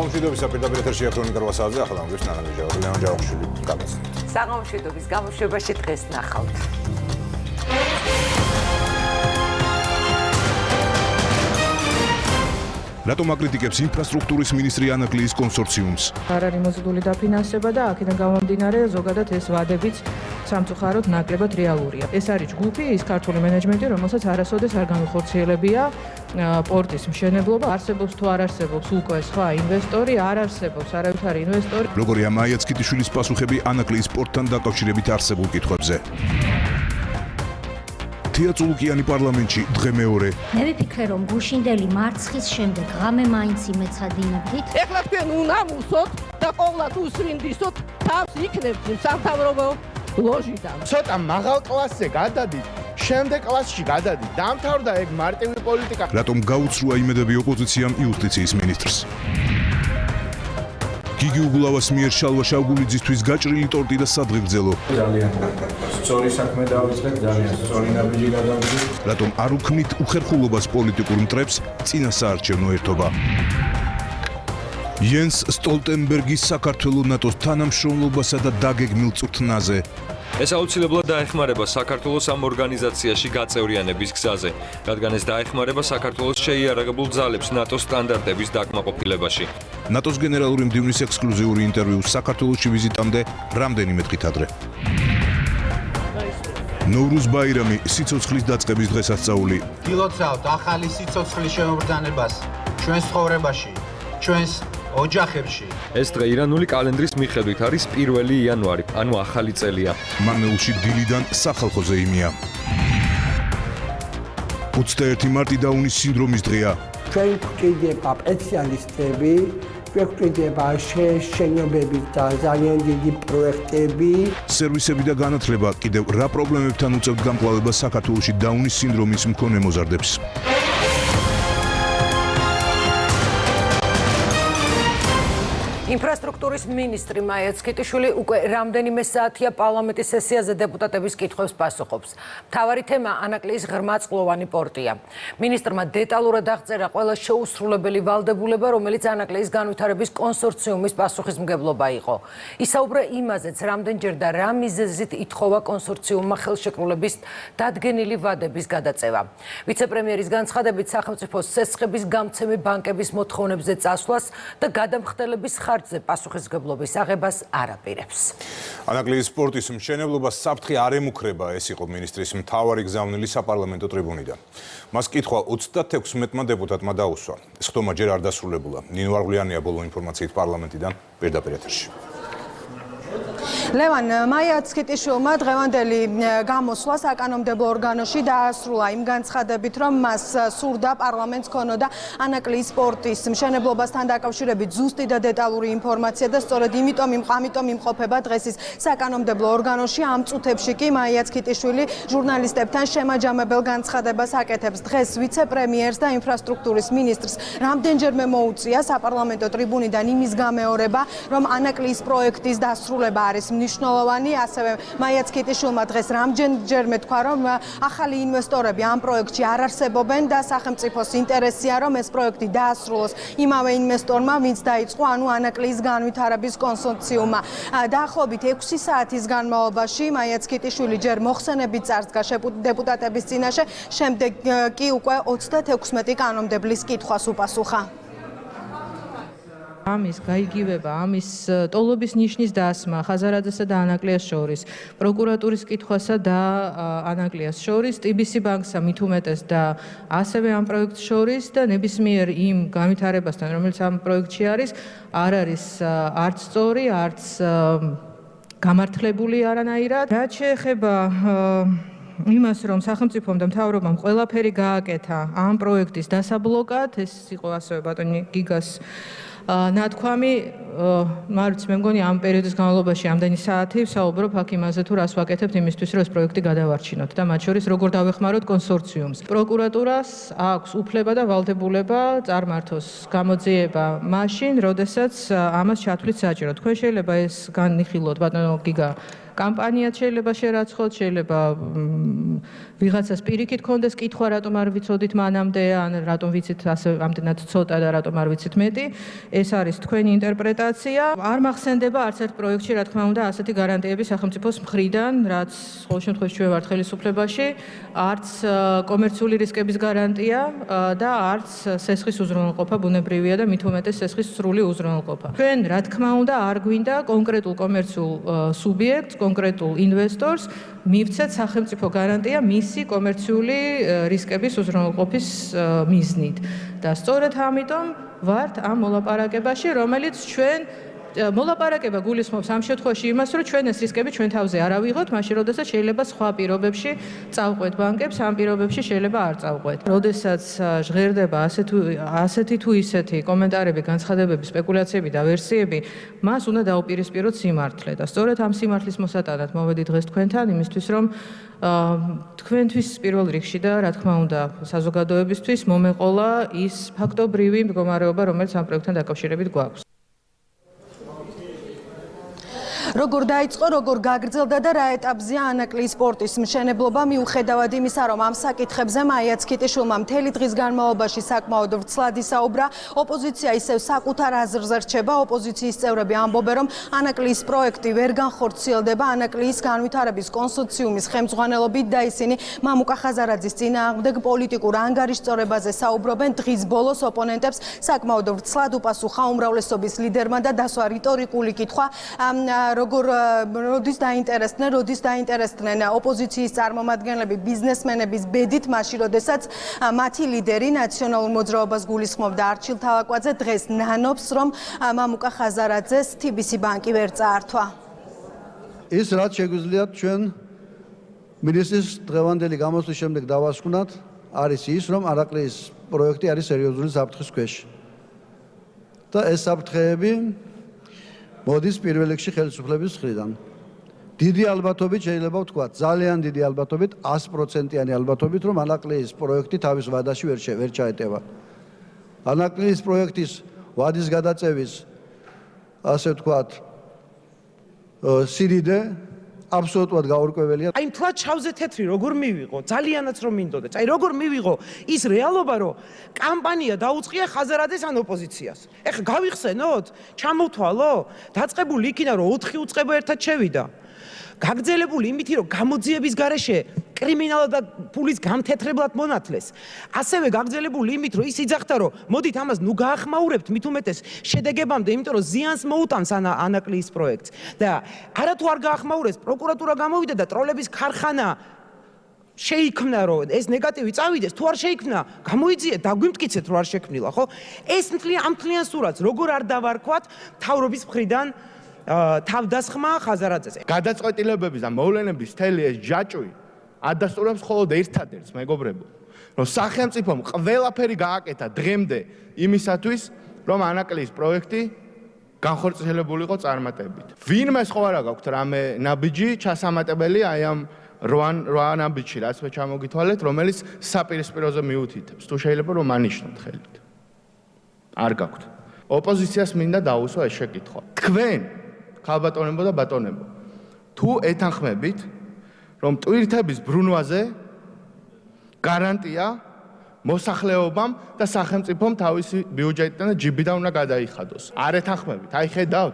საღამოშვიდობის პირდაპირ ეთერშია ქრონიკა საათზე ახლა ამბობს ნანაჯავახელი ჯავახიშვილი გამოსცემთ. საღამოშვიდობის გამოშვებაში დღეს ნახავთ. რატომ აკრიტიკებს ინფრასტრუქტურის მინისტრი ანაკლიის კონსორციუმს? არ არის მოზიდული დაფინანსება და აქედან გამომდინარე ზოგადად ეს ვადებიც სამწუხაროდ ნაკლებად რეალურია. ეს არის ჯგუფი, ის ქართული მენეჯმენტი, რომელსაც არასოდეს არ განუხორციელებია პორტის მშენებლობა. არსებობს თუ არ არსებობს უკვე სხვა ინვესტორი, არ არსებობს არავითარი ინვესტორი. როგორია მაიაც კიტიშვილის პასუხები ანაკლიის პორტთან დაკავშირებით არსებულ კითხვებზე? თეატრულკიანი პარლამენტში დღე მეორე. მე ვიფიქრე რომ გუშინდელი მარცხის შემდეგ ღამე მაინც იმეცადინებდით. ეხლა თქვენ უნამუსოთ და ყოვლად უსვინდისოთ თავს იქნებთ სამთავრობო ლოჟიდან. ცოტა მაღალ კლასზე გადადით, შემდეგ კლასში გადადით. დამთავრდა ეგ მარტივი პოლიტიკა. რატომ გაუცრუა იმედები ოპოზიციამ იუსტიციის მინისტრს? გიგი უგულავას მიერ შალვა შავგულიძისთვის გაჭრილი ტორტი და სადღეგრძელო. ძალიან სწორი საქმე დავიწყეთ, ძალიან სწორი ნაბიჯი გადავიდეთ. რატომ არ უქმნით უხერხულობას პოლიტიკურ მტრებს წინა საარჩევნო ერთობა? იენს სტოლტენბერგის საქართველოს ნატოს თანამშრომლობასა და დაგეგმილ წვრთნაზე. ეს აუცილებლად დაეხმარება საქართველოს ამ ორგანიზაციაში გაწევრიანების გზაზე, რადგან ეს დაეხმარება საქართველოს შეიარაღებულ ძალებს ნატოს სტანდარტების დაკმაყოფილებაში. ნატოს გენერალური მდივნის ექსკლუზიური ინტერვიუ საქართველოში ვიზიტამდე რამდენიმე დღით ადრე. ნოვრუზ ბაირამი სიცოცხლის დაწყების დღესასწაული. დილოცავთ ახალი სიცოცხლის შემობრძანებას ჩვენს ცხოვრებაში, ჩვენს ოჯახებში. ეს დღე ირანული კალენდრის მიხედვით არის 1 იანვარი, ანუ ახალი წელია. მარნეულში დილიდან სახალხო ზეიმია. 21 მარტი დაუნის სინდრომის დღეა. ჩვენ გვჭირდება სპეციალისტები, ჩვენ გვჭირდება შენობების და ძალიან დიდი პროექტები. სერვისები და განათლება კიდევ რა პრობლემებთან უწევთ გამკლავებას საქართველოში დაუნის სინდრომის მქონე მოზარდებს? ინფრასტრუქტურის მინისტრი მაიაც კიტიშვილი უკვე რამდენიმე საათია პარლამენტის სესიაზე დეპუტატების კითხვებს პასუხობს. მთავარი თემა ანაკლიის ღრმაწყლოვანი პორტია. მინისტრმა დეტალურად აღწერა ყველა შეუსრულებელი ვალდებულება, რომელიც ანაკლიის განვითარების კონსორციუმის პასუხისმგებლობა იყო. ისაუბრა იმაზეც, რამდენჯერ და რა მიზეზით ითხოვა კონსორციუმმა ხელშეკრულების დადგენილი ვადების გადაწევა. ვიცე-პრემიერის განცხადებით, სახელმწიფოს სესხების გამცემი ბანკების მოთხოვნებზე წასვლას და გადამხდელების პასუხისმგებლობის აღებას არ აპირებს. ანაკლიის პორტის მშენებლობა საფრთხე არ ემუქრება, ეს იყო მინისტრის მთავარი გზავნილი საპარლამენტო ტრიბუნიდან. მას კითხვა 36-მა დეპუტატმა დაუსვა. ეს ხდომა ჯერ არ დასრულებულა. ნინო არღლიანია ბოლო ინფორმაციით პარლამენტიდან პირდაპირ ეთერში. ლევან მაიაც კიტიშვილმა დღევანდელი გამოსვლა საკანონმდებლო ორგანოში დაასრულა იმ განცხადებით, რომ მას სურდა პარლამენტს ქონოდა ანაკლიის პორტის მშენებლობასთან დაკავშირებით ზუსტი და დეტალური ინფორმაცია და სწორედ ამიტომ იმყოფება დღეს ის საკანონმდებლო ორგანოში. ამ წუთებში კი მაიაც კიტიშვილი ჟურნალისტებთან შემაჯამებელ განცხადებას აკეთებს. დღეს ვიცე-პრემიერს და ინფრასტრუქტურის მინისტრს რამდენჯერმე მოუწია საპარლამენტო ტრიბუნიდან იმის გამეორება, რომ ანაკლიის პროექტის დასრულება არის მნიშვნელოვანი. ასევე მაიაც კიტიშვილმა დღეს რამდენჯერმე თქვა, რომ ახალი ინვესტორები ამ პროექტში არ არსებობენ და სახელმწიფოს ინტერესია, რომ ეს პროექტი დაასრულოს იმავე ინვესტორმა, ვინც დაიწყო, ანუ ანაკლიის განვითარების კონსორციუმმა. დაახლოებით 6 საათის განმავლობაში მაიაც კიტიშვილი ჯერ მოხსენებით წარსდგა დეპუტატების წინაშე, შემდეგ კი უკვე 36 კანონმდებლის კითხვას უპასუხა. ამის გაიგივება, ამის ტოლობის ნიშნის დასმა ხაზარაძესა და ანაკლიას შორის, პროკურატურის კითხვასა და ანაკლიას შორის, TBC ბანკსა მით უმეტეს და ასევე ამ პროექტს შორის და ნებისმიერ იმ განვითარებასთან, რომელიც ამ პროექტში არის, არ არის არც სწორი, არც გამართლებული არანაირად. რაც შეეხება იმას, რომ სახელმწიფომ და მთავრობამ ყველაფერი გააკეთა ამ პროექტის დასაბლოკად, ეს იყო ასევე ბატონი გიგას ნათქვამი, მარც მე მგონი ამ პერიოდის განმავლობაში ამდენი საათი ვსაუბრობ აქ იმაზე, თუ რას ვაკეთებთ იმისთვის, რომ ეს პროექტი გადავარჩინოთ და მათ შორის როგორ დავეხმაროთ კონსორციუმს. პროკურატურას აქვს უფლება და ვალდებულება წარმართოს გამოძიება მაშინ, როდესაც ამას ჩათვლით საჭირო. თქვენ შეიძლება ეს განიხილოთ ბატონო გიგა კამპანიაც შეიძლება შერაცხოთ, შეიძლება ვიღაცას პირიქით კონდეს კითხვა, რატომ არ ვიცოდით მანამდე, ან რატომ ვიცით ასე ამდენად ცოტა და რატომ არ ვიცით მეტი. ეს არის თქვენი ინტერპრეტაცია. არ მახსენდება არც ერთ პროექტში, რა თქმა უნდა, ასეთი გარანტიები სახელმწიფოს მხრიდან, რაც ყოველ შემთხვევაში ჩვენ ვართ ხელისუფლებაში, არც კომერციული რისკების გარანტია და არც სესხის უზრუნველყოფა ბუნებრივია და მით უმეტეს სესხის სრული უზრუნველყოფა. ჩვენ, რა თქმა უნდა, არ გვინდა კონკრეტულ კომერციულ სუბიექტს, კონკრეტულ ინვესტორს მივცეთ სახელმწიფო გარანტია მისი კომერციული რისკების უზრუნველყოფის მიზნით. და სწორედ ამიტომ ვართ ამ მოლაპარაკებაში, რომელიც ჩვენ მოლაპარაკება გულისხმობს ამ შემთხვევაში იმას, რომ ჩვენ ეს რისკები ჩვენ თავზე არ ავიღოთ, მაშინ როდესაც შეიძლება სხვა პირობებში წავყვეთ ბანკებს, ამ პირობებში შეიძლება არ წავყვეთ. როდესაც ჟღერდება ასეთი თუ ისეთი კომენტარები, განცხადებები, სპეკულაციები და ვერსიები, მას უნდა დაუპირისპიროთ სიმართლე და სწორედ ამ სიმართლის მოსატანად მოვედი დღეს თქვენთან, იმისთვის რომ თქვენთვის პირველ რიგში და რა თქმა უნდა საზოგადოებისთვის მომეყოლა ის ფაქტობრივი მდგომარეობა, რომელიც ამ პროექტთან დაკავშირებით გვაქვს. როგორ დაიწყო, როგორ გაგრძელდა და რა ეტაპზეა ანაკლიის სპორტის მშენებლობა, მიუხედავად იმისა, რომ ამ საკითხებზე მაიაც ქიტიშვილმა მთელი დღის განმავლობაში საკმაოდ ვრცლად ისაუბრა, ოპოზიცია ისევ საკუთარ აზრზე რჩება, ოპოზიციის წევრები ამბობენ, რომ ანაკლიის პროექტი ვერ განხორციელდება ანაკლიის განვითარების კონსორციუმის ხელმძღვანელობით და ისინი მამუკა ხაზარაძის წინააღმდეგ პოლიტიკურ ანგარიშწორებაზე საუბრობენ. დღის ბოლოს ოპონენტებს საკმაოდ ვრცლად უპასუხა უმრავლესობის ლიდერმა და დასვა რიტორიკული კითხვა, როდის დაინტერესდნენ ოპოზიციის წარმომადგენლები ბიზნესმენების ბედით, მაშინ როდესაც მათი ლიდერი ნაციონალურ მოძრაობას გულისხმობდა არჩილ თავაკვაძე დღეს ნანობს, რომ მამუკა ხაზარაძეს TBC ბანკი ვერ წაართვა. ის რაც შეგვიძლია ჩვენ მინისტრის დღევანდელი გამოსვლის შემდეგ დავასკვნათ, არის ის, რომ ანაკლიის პროექტი არის სერიოზული საფრთხის ქვეშ. და ეს საფრთხეები მოდის პირველ რიგში ხელისუფლების მხრიდან. დიდი ალბათობით შეიძლება ვთქვათ, ძალიან დიდი ალბათობით, 100%-იანი ალბათობით, რომ ანაკლიის პროექტი თავის ვადაში ვერ ჩაეტევა. ანაკლიის პროექტის ვადის გადაწევის, ასე ვთქვათ, სიდიდე აბსოლუტურად გაურკვეველია. აი მთლად ჩავზე თეთრი როგორ მივიღო, ძალიანაც რომ მინდოდეს. აი როგორ მივიღო ის რეალობა, რომ კამპანია დაუწყია ხაზარაძეს ან ოპოზიციას. ეხლა გავიხსენოთ, ჩამოვთვალო, დაწყებული იქნა რომ 4 უწყება ერთად შევიდა. გაგრძელებული იმითი რომ გამოძიების გარეშე კრიმინალა და ფულის გამთეთრებლად მონათლეს. ასევე გაგრძელებული იმით რომ ის იძახდა რომ მოდით ამას ნუ გაახმაურებთ მით უმეტეს შედეგებამდე, იმიტომ რომ ზიანს მოუტანს ანაკლიის პროექტს. და არათუ არ გაახმაურეს, პროკურატურა გამოვიდა და ტროლების ქარხანა შეიქმნა რომ ეს ნეგატივი წავიდეს, თუ არ შეიქმნა, გამოიძიეთ, დაგვიმტკიცეთ რომ არ შექმნილა, ხო? ეს ამ მთლიან სურათს როგორ არ დავარქვათ თავრობის მხრიდან თავდასხმა ხაზარაძეზე. გადაწყვეტილებების და მოვლენების მთელი ეს ჯაჭვი ადასტურებს მხოლოდ ერთადერთს, მეგობრებო, რომ სახელმწიფომ ყველაფერი გააკეთა დღემდე იმისათვის, რომ ანაკლიის პროექტი განხორციელებულიყო წარმატებით. ვინმეს ხო არა გაქვთ რამე ნაბიჯი ჩასამატებელი აი ამ 8 ნაბიჯში, რაც მე ჩამოგითვალეთ, რომელიც საპირისპიროზე მიუთითებს. თუ შეიძლება რომ ანიშნოთ ხელით. არ გაქვთ. ოპოზიციას მინდა დაუსვა ეს შეკითხვა. თქვენ ქალბატონებო და ბატონებო, თუ ეთანხმებით, რომ ტვირთების ბრუნვაზე გარანტია მოსახლეობამ და სახელმწიფომ თავისი ბიუჯეტიდან და ჯიბიდან უნდა გადაიხადოს. არ ეთანხმებით, აი ხედავთ,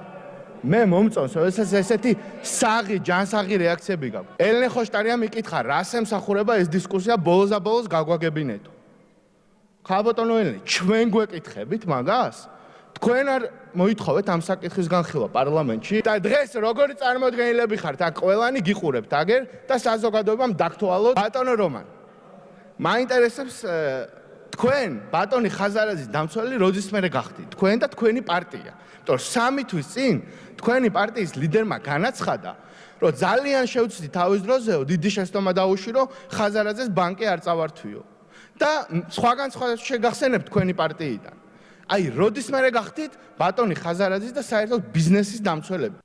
მე მომწონს, როდესაც ესეთი საღი, ჯანსაღი რეაქციები გაქვს. ელენე ხოშტარია მიკითხა, რას ემსახურება ეს დისკუსია ბოლოს გავგვაგებინეთო. ქალბატონო ელენე, ჩვენ გვეკითხებით მაგას? თქვენ არ მოითხოვეთ ამ საკითხის განხილვა პარლამენტში და დღეს როგორი წარმოდგენილები ხართ, აქ ყველანი გიყურებთ აგერ და საზოგადოებამ დაგთვალოთ. ბატონო რომან, მაინტერესებს თქვენ ბატონი ხაზარაძის დამცველი როდის მერე გახდით? თქვენ და თქვენი პარტია. იმიტომ 3 თვის წინ თქვენი პარტიის ლიდერმა განაცხადა, რომ ძალიან შევცვლით თავის დროზეო, დიდი შეცდომა დაუშვირო, ხაზარაძეს ბანკი არ წავართვიო. და სხვაგან სხვა შეგახსენებთ თქვენი პარტიიდან. აი, როდის მერე გახდით ბატონი ხაზარაძის და საერთოდ ბიზნესის დამცველები?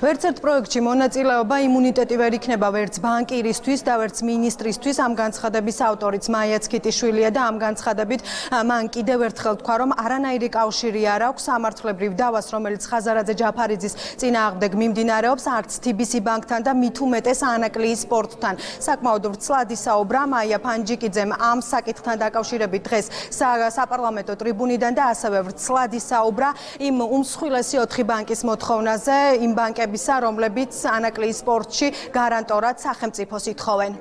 ვერც ერთ პროექტში მონაწილეობა იმუნიტეტი ვერ იქნება ვერც ბანკირისთვის და ვერც მინისტრისთვის. ამ განცხადების ავტორიც მაია ცქიტიშვილია და ამ განცხადებით მან კიდევ ერთხელ თქვა, რომ არანაირი კავშირი არ აქვს სამართლებრივ დავას, რომელიც ხაზარაძე ჯაფარიძის წინააღმდეგ მიმდინარეობს, არც TBC ბანკთან და მით უმეტეს ანაკლიის სპორტთან. საკმაოდ ვრცლად ისაუბრა მაია ფანჯიკიძემ ამ საკითხთან დაკავშირებით დღეს საპარლამენტო ტრიბუნიდან და ასევე ვრცლად ისაუბრა იმ უმსხვილესი 4 ბანკის მოთხოვნაზე, იმ ბანკებისა, რომლებიც ანაკლიის სპორტში გარანტორად სახელმწიფოს ითხოვენ.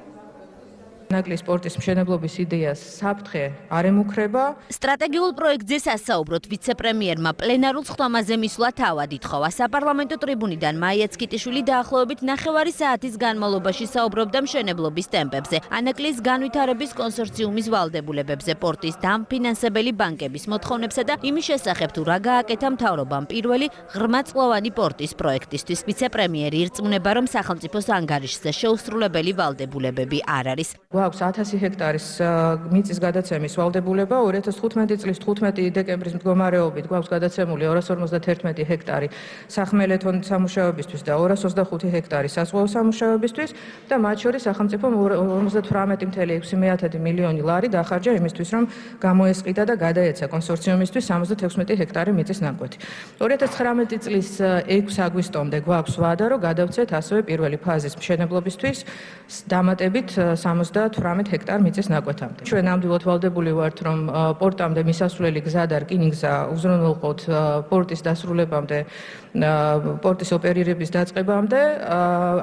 ანაკლიის სპორტის მშენებლობის იდეას საფრთხე არ ემუქრება. სტრატეგიულ პროექტზე სასაუბროთ ვიცე-პრემიერმა პლენარულ სხდომაზე მისვლა თავად ითხოვა. საპარლამენტო ტრიბუნიდან მაია ცქიტიშვილი დაახლოებით 9 საათის განმავლობაში საუბრობდა მშენებლობის ტემპებზე, ანაკლიის განვითარების კონსორციუმის ვალდებულებებზე, პორტის დამფინანსებელი ბანკების მოთხოვნებსა და იმის შესახებ თუ რა გააკეთა მთავრობამ პირველი ღრმაწლოვანი პორტის პროექტისთვის. ვიცე-პრემიერი ირწმუნება, რომ სახელმწიფოს ანგარიშზე შეუსრულებელი ვალდებულებები არ არის. გვაქვს 1000 ჰექტარის მიწის გადაცემის ვალდებულება 2015 წლის 15 დეკემბრის მდგომარეობით გვაქვს გადაცემული 251 ჰექტარი სახმელეთო სამუშაოებისთვის და 225 ჰექტარი საზღვაო სამუშაოებისთვის და მათ შორის სახელმწიფომ 58.6 მილიონი ლარი დახარჯა იმისთვის, რომ გამოესყიდა და გადაეცა კონსორციუმისთვის 76 ჰექტარი მიწის ნაკვეთი. 2019 წლის 6 აგვისტომდე გვაქვს ვადა, რომ გადავცეთ ასევე პირველი ფაზის მშენებლობისთვის დამატებით 78 ჰექტარ მიწის ნაკვეთამდე. ჩვენ ნამდვილად ვალდებული ვართ, რომ პორტამდე მისასვლელი გზა და რკინიგზა უზრუნველყოთ პორტის დასრულებამდე, პორტის ოპერირების დაწყებამდე.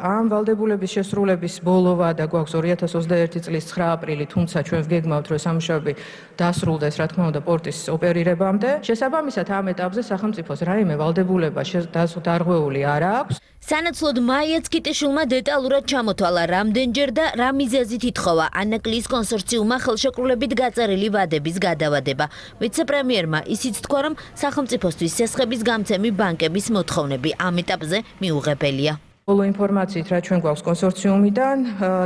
ამ ვალდებულების შესრულების ბოლო ვადა გვაქვს 2021 წლის 9 aprili, თუმცა ჩვენ ვგეგმავთ, რომ სამუშაოები დასრულდეს, რა თქმა უნდა, პორტის ოპერირებამდე. შესაბამისად, ამ ეტაპზე სახელმწიფოს რაიმე ვალდებულება დარღვეული არ აქვს. სანაცვლოდ მაია ცქიტიშვილმა დეტალურად ჩამოთვალა რამდენჯერ და რა მიზეზით ითხოვა ანაკლიის კონსორციუმმა ხელშეკრულებით გაწერილი ვადების გადავადება. ვიცე-პრემიერმა ისიც თქვა, რომ სახელმწიფოსთვის სესხების გამცემი ბანკების მოთხოვნები ამ ეტაპზე მიუღებელია. ბოლო ინფორმაციით, რა ჩვენ გვაქვს კონსორციუმიდან,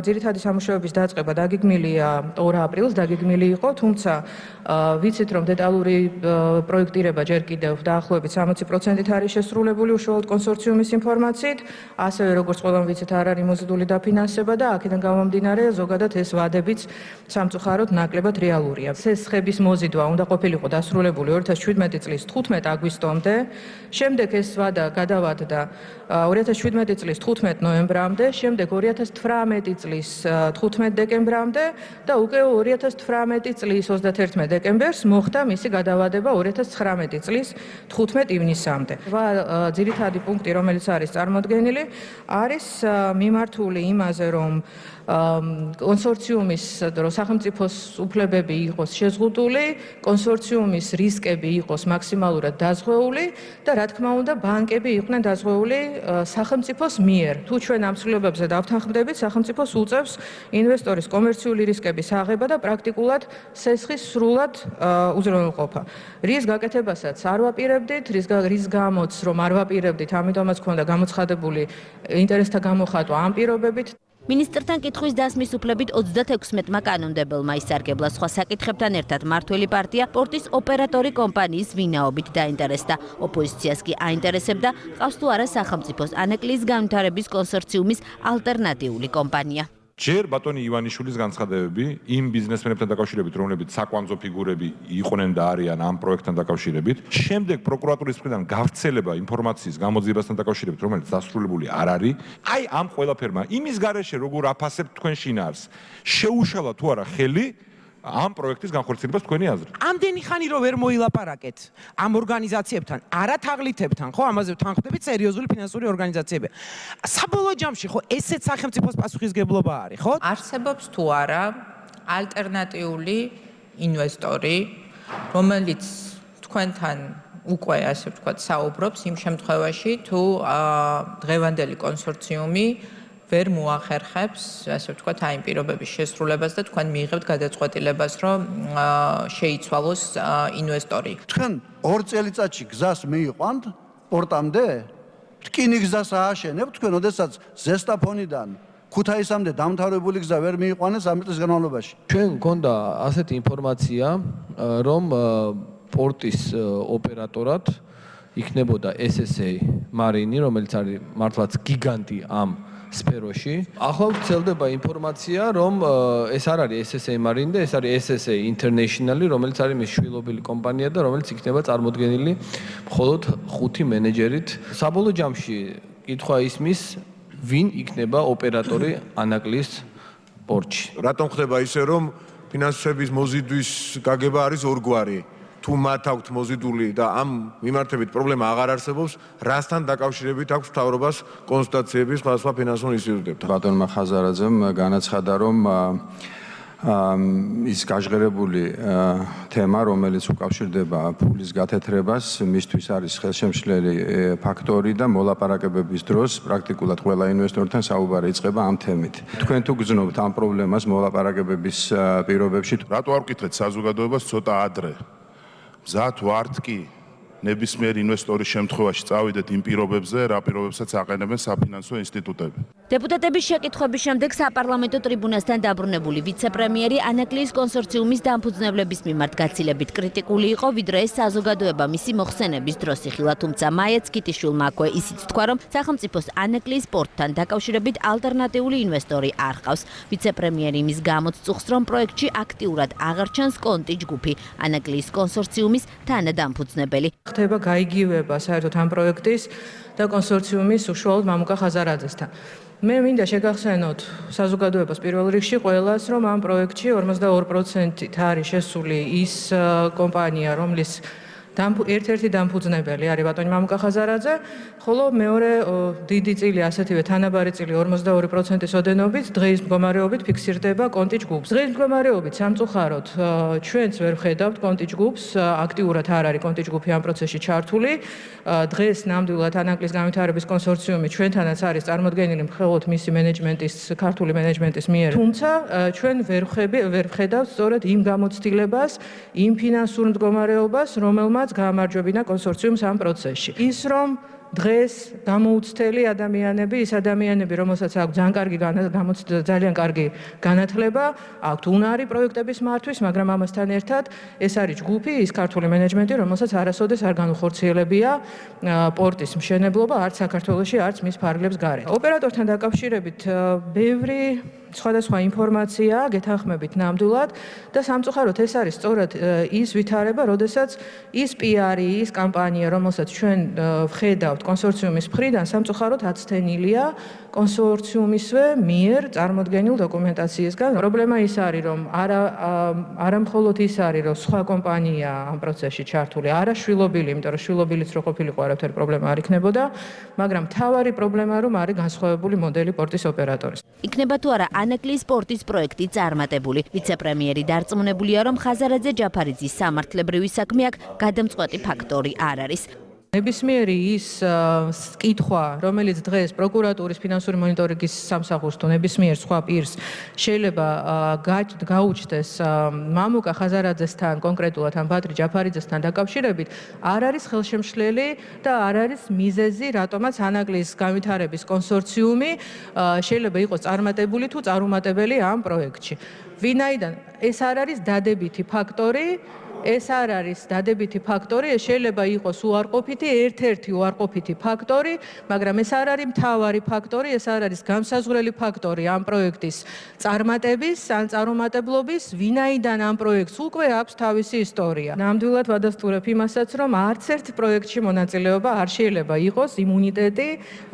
ძირითადი სამუშაოების დაწყება დაგეგმილია 2 აპრილს, დაგეგმილი იყო, თუმცა ვიცით, რომ დეტალური პროექტირება ჯერ კიდევ დაახლოებით 60%-ით არის შესრულებული უშუალოდ კონსორციუმის ინფორმაციით, ასევე როგორც ყველამ ვიცით, არ არის მოზიდული დაფინანსება და აქედან გამომდინარე ზოგადად ეს ვადებიც სამწუხაროდ ნაკლებად რეალურია. სესხების მოზიდვა უნდა ყოფილიყო დასრულებული 2017 წლის 15 აგვისტომდე, შემდეგ ეს ვადა გადავადდა 2017 წლის 15 ნოემბრამდე, შემდეგ 2018 წლის 15 დეკემბრამდე და უკვე 2018 წლის 31 დეკემბერს მოხდა მისი გადავადება 2019 წლის 15 ივნისამდე. ძირითადი პუნქტი, რომელიც არის წარმოდგენილი, არის მიმართული იმაზე, რომ კონსორციუმის სახელმწიფოს უფლებები იყოს შეზღუდული, კონსორციუმის რისკები იყოს მაქსიმალურად დაზღვეული და რა თქმა უნდა, ბანკები იყვნენ დაზღვეული სახელმწიფოს მიერ. თუ ჩვენ ამ ცვლილებებზე დავთანხმდებით, სახელმწიფოს უწევს ინვესტორის კომერციული რისკების აღება და პრაქტიკულად სესხის სრულად უზრუნველყოფა. რის გაკეთებასაც არ ვაპირებდით, რის გამოც რომ არ ვაპირებდით, ამიტომაც ქონდა გამოცხადებული ინტერესთა გამოხატვა ამ პირობებით. მინისტრთან კითხვის დასმის უფლებით 36-მა კანონმდებელმა ისარგებლა. სხვა საკითხებთან ერთად მმართველი პარტია პორტის ოპერატორი კომპანიის ვინაობით დაინტერესდა. ოპოზიციას კი აინტერესებდა, ყავს თუ არა სახელმწიფოს ანაკლიის განვითარების კონსორციუმის ალტერნატიული კომპანია. ჯერ ბატონი ივანიშვილის განცხადებები იმ ბიზნესმენებთან დაკავშირებით, რომლებიც საკვანძო ფიგურები იყვნენ და არიან ამ პროექტთან დაკავშირებით, შემდეგ პროკურატურის მხრიდან გავრცელება ინფორმაციის გამოძიებასთან დაკავშირებით, რომელიც დასრულებული არ არის, აი ამ ყველაფერმა იმის გარეშე როგორ აფასებთ თქვენ შინაარს, შეუშალა თუ არა ხელი ამ პროექტის განხორციელებას თქვენი აზრით. ამდენი ხანი რომ ვერ მოილაპარაკეთ ამ ორგანიზაციებთან, არათაღლითებთან, ხო, ამაზე ვთანხმდებით სერიოზული ფინანსური ორგანიზაციები. საბოლოო ჯამში ხო ესეც სახელმწიფოს პასუხისგებლობა არის, ხო? არსებობს თუ არა ალტერნატიული ინვესტორი, რომელიც თქვენთან უკვე ასე ვთქვათ საუბრობს იმ შემთხვევაში, თუ დღევანდელი კონსორციუმი ვერ მოახერხებს, ასე ვთქვათ, აი იმ პირობების შესრულებას და თქვენ მიიღებთ გადაწყვეტილებას, რომ შეიცვალოს ინვესტორი. თქვენ 2 წელიწადში გზას მიიყვანთ პორტამდე? რკინიგზას ააშენებთ თქვენ, ოდესაც ზესტაფონიდან ქუთაისამდე დამთავრებული გზა ვერ მიიყვანეს ამ წლის განმავლობაში. ჩვენ გქონდა ასეთი ინფორმაცია, რომ პორტის ოპერატორად იქნებოდა SSA მარინი, რომელიც არის მართლაც გიგანტი ამ სფეროში. ახლა ვრცელდება ინფორმაცია, რომ ეს არ არის SSA მარინი და ეს არის SSA International, რომელიც არის მის შვილობილი კომპანია და რომელიც იქნება წარმოდგენილი მხოლოდ 5 მენეჯერით. საბოლოო ჯამში კითხვა ისმის, ვინ იქნება ოპერატორი ანაკლის პორტში. რატომ ხდება ისე, რომ ფინანსების მოზიდვის გაგება არის ორგვარი? თუ მათ აქვთ მოზიდული და ამ მიმართებით პრობლემა აღარ არსებობს, რასთან დაკავშირებით აქვს მთავრობას კონსტატაციები სხვადასხვა ფინანსურ ინსტიტუტებთან? ბატონმა ხაზარაძემ განაცხადა, რომ ის გაჟღერებული თემა, რომელიც უკავშირდება ფულის გათეთრებას, მისთვის არის ხელშემშლელი ფაქტორი და მოლაპარაკებების დროს პრაქტიკულად ყველა ინვესტორთან საუბარი იწყება ამ თემით. თქვენ თუ გრძნობთ ამ პრობლემას მოლაპარაკებების პირობებში? რატო არ ვკითხეთ საზოგადოებას ცოტა ადრე? მზად ვართ კი ნებისმიერ ინვესტორის შემთხვევაში წავიდეთ იმ პირობებზე, რა პირობებსაც აყენებენ საფინანსო ინსტიტუტები. დეპუტატების შეკითხების შემდეგ საპარლამენტო ტრიბუნასთან დაბრუნებული ვიცე-პრემიერი ანაკლის კონსორციუმის დამფუძნებლების მიმართ გაცილებით კრიტიკული იყო, ვიდრე ეს საზოგადოება მისი მოხსენების დროს იხილა, თუმცა მაიეცკიტიშვილმა აქვე ისიც თქვა, რომ სახელმწიფოს ანაკლის სპორტთან დაკავშირებით ალტერნატიული ინვესტორი არ ჰყავს. ვიცე-პრემიერი იმის გამოც წუხს, რომ პროექტში აქტიურად აღარ ჩანს კონტი ჯგუფი, ანაკლის კონსორციუმის თანადამფუძნებელი. ხდება გაიგივება საერთოდ ამ პროექტის და კონსორციუმის უშუალოდ მამუკა ხაზარაძესთან. მე მინდა შეგახსენოთ საზოგადოებას პირველ რიგში ყველას, რომ ამ პროექტში 42%-ით არის შესული ის კომპანია, რომლის ერთ-ერთი დამფუძნებელი არის ბატონი მამუკა ხაზარაძე, ხოლო მეორე დიდი წილი ასეთივე თანაბარი წილი 42%-ის ოდენობით დღეის მდგომარეობით ფიქსირდება კონტი ჯგუფს. დღეის მდგომარეობით სამწუხაროდ ჩვენც ვერ ვხედავთ კონტი ჯგუფს, აქტიურად არ არის კონტი ჯგუფი ამ პროცესში ჩართული. დღეს ნამდვილად ანაკლის განვითარების კონსორციუმი ჩვენთანაც არის წარმოდგენილი მხოლოდ მისი მენეჯმენტის, ქართული მენეჯმენტის მიერ. თუმცა ჩვენ ვერ ვხედავთ სწორედ იმ გამოცდილებას, იმ ფინანსურ მდგომარეობას, რომელმაც გაამარჯვებინა კონსორციუმს ამ პროცესში. ის რომ დღეს გამოუცდელი ადამიანები, ის ადამიანები, რომელსაც აქვს ძალიან კარგი განათლება, აქვთ უნარი პროექტების მართვის, მაგრამ ამასთან ერთად ეს არის ჯგუფი, ის ქართული მენეჯმენტი, რომელსაც არასოდეს არ განუხორციელებია პორტის მშენებლობა არც საქართველოში, არც მის ფარგლებს გარეთ. ოპერატორთან დაკავშირებით ბევრი სხვადასხვა ინფორმაცია გეთანხმებით ნამდვილად და სამწუხაროდ ეს არის სწორად ის ვითარება, როდესაც ის პიარი, ის კამპანია, რომელსაც ჩვენ ვხედავთ კონსორციუმის მხრიდან, სამწუხაროდ აცდენილია კონსორციუმისვე მიერ წარმოდგენილ დოკუმენტაციისგან. პრობლემა ის არის, რომ არა მხოლოდ ის არის, რომ სხვა კომპანია ამ პროცესში ჩართული, არა შვილობილი, იმიტომ რომ შვილობილიც რო ყოფილიყო, არაფერი პრობლემა არ იქნებოდა, მაგრამ მთავარი პრობლემა რომ არის განსხვავებული მოდელი პორტის ოპერატორის. იქნება თუ არა ანაკლის სპორტის პროექტი წარმატებული. ვიცე-პრემიერი დარწმუნებულია, რომ ხაზარაძე ჯაფარიძის სამართლებრივი საქმე აქ გადამწყვეტი ფაქტორი არ არის. ნებისმიერი ის კითხვა, რომელიც დღეს პროკურატურის ფინანსური მონიტორინგის სამსახურს თუ ნებისმიერ სხვა პირს შეიძლება გაუჩნდეს მამუკა ხაზარაძესთან, კონკრეტულად ამ ბატრი ჯაფარიძესთან დაკავშირებით, არ არის ხელშემშლელი და არ არის მიზეზი, რატომაც ანაკლის განვითარების კონსორციუმი შეიძლება იყოს წარმატებული თუ წარუმატებელი ამ პროექტში. ვინაიდან ეს არ არის დადებითი ფაქტორი, ეს არ არის დადებითი ფაქტორი, ეს შეიძლება იყოს უარყოფითი, ერთ-ერთი უარყოფითი ფაქტორი, მაგრამ ეს არ არის მთავარი ფაქტორი, ეს არ არის განსაზღვრელი ფაქტორი ამ პროექტის წარმატების ან წარუმატებლობის, ვინაიდან ამ პროექტს უკვე აქვს თავისი ისტორია. ნამდვილად ვადასტურებ იმასაც, რომ არც ერთ პროექტში მონაწილეობა არ შეიძლება იყოს იმუნიტეტი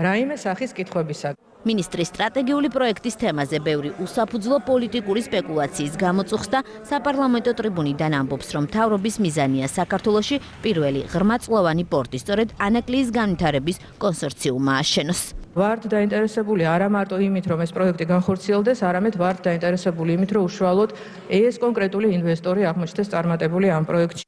რაიმე სახის კითხვებისაგან. მინისტრის სტრატეგიული პროექტის თემაზე ბევრი უსაფუძვლო პოლიტიკური სპეკულაციის გამოწუხს და საპარლამენტო ტრიბუნიდან ამბობს, რომ მთავრობის მიზანია საქართველოში პირველი ღრმაწლოვანი პორტი სწორედ ანაკლის განვითარების კონსორციუმმა აშენოს. ვართ დაინტერესებული არა მარტო იმით, რომ ეს პროექტი განხორციელდეს, არამედ ვართ დაინტერესებული იმით, რომ უშუალოდ ეს კონკრეტული ინვესტორი აღმოჩნდეს წარმატებული ამ პროექტში.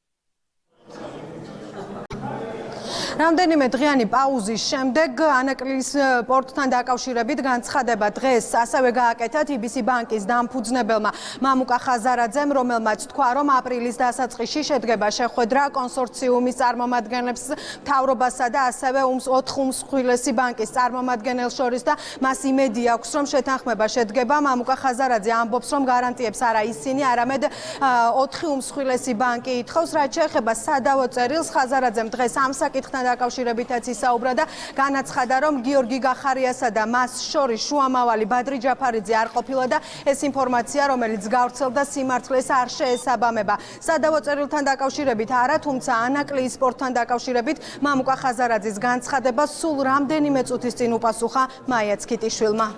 რამდენიმე დღიანი პაუზის შემდეგ ანაკლის პორტთან დაკავშირებით განცხადება დღეს ასევე გააკეთა TBC ბანკის დამფუძნებელმა მამუკა ხაზარაძემ, რომელმაც თქვა, რომ აპრილის დასაწყისში შედგება შეხვედრა კონსორციუმის წარმომადგენლებს, მთავრობასა და ასევე 4 უმსხვილესი ბანკის წარმომადგენელს შორის და მას იმედი აქვს, რომ შეთანხმება შედგება. მამუკა ხაზარაძე ამბობს, რომ გარანტიებს არა ისინი, არამედ 4 უმსხვილესი ბანკი ითხოვს. რაც შეეხება სადავო წერილს, ხაზარაძემ დღეს ამ საკითხთან სპორტთან დაკავშირებითაც ისაუბრა და განაცხადა, რომ გიორგი გახარიასა და მას შორის შუამავალი ბადრი ჯაფარიძე არ ყოფილა და ეს ინფორმაცია, რომელიც გავრცელდა, სიმართლეს არ შეესაბამება. სადავო წერილთან დაკავშირებით არა, თუმცა ანაკლიის სპორტთან დაკავშირებით მამუკა ხაზარაძის განცხადება სულ რამდენიმე წუთის წინ უპასუხა მაიაც ქიტიშვილმა.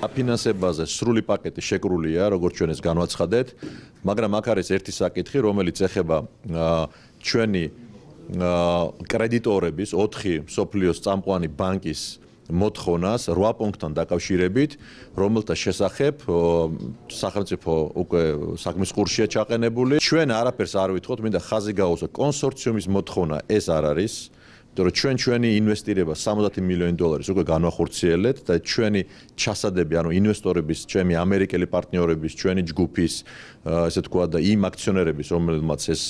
ფინანსებაზე სრული პაკეტი შეკრულია, როგორც ჩვენ ეს განვაცხადეთ, მაგრამ აქ არის ერთი საკითხი, რომელიც ეხება ჩვენი კრედიტორების 4 მსოფლიოს წამყვანი ბანკის მოთხოვნას 8 პუნქტთან დაკავშირებით, რომელთა შესახებ სახელმწიფო უკვე საქმის ყურშია ჩაყენებული. ჩვენ არაფერს არ ვითხოვთ, მინდა ხაზი გაუსვა, კონსორციუმის მოთხოვნა ეს არ არის. ჩვენ ჩვენი ინვესტირება 70 მილიონი დოლარის უკვე განვახორციელეთ და ჩვენი ჩასადები, ანუ ინვესტორების, ჩემი ამერიკელი პარტნიორების, ჩვენი ჯგუფის, ესე თქვა და იმ აქციონერების, რომელმაც ეს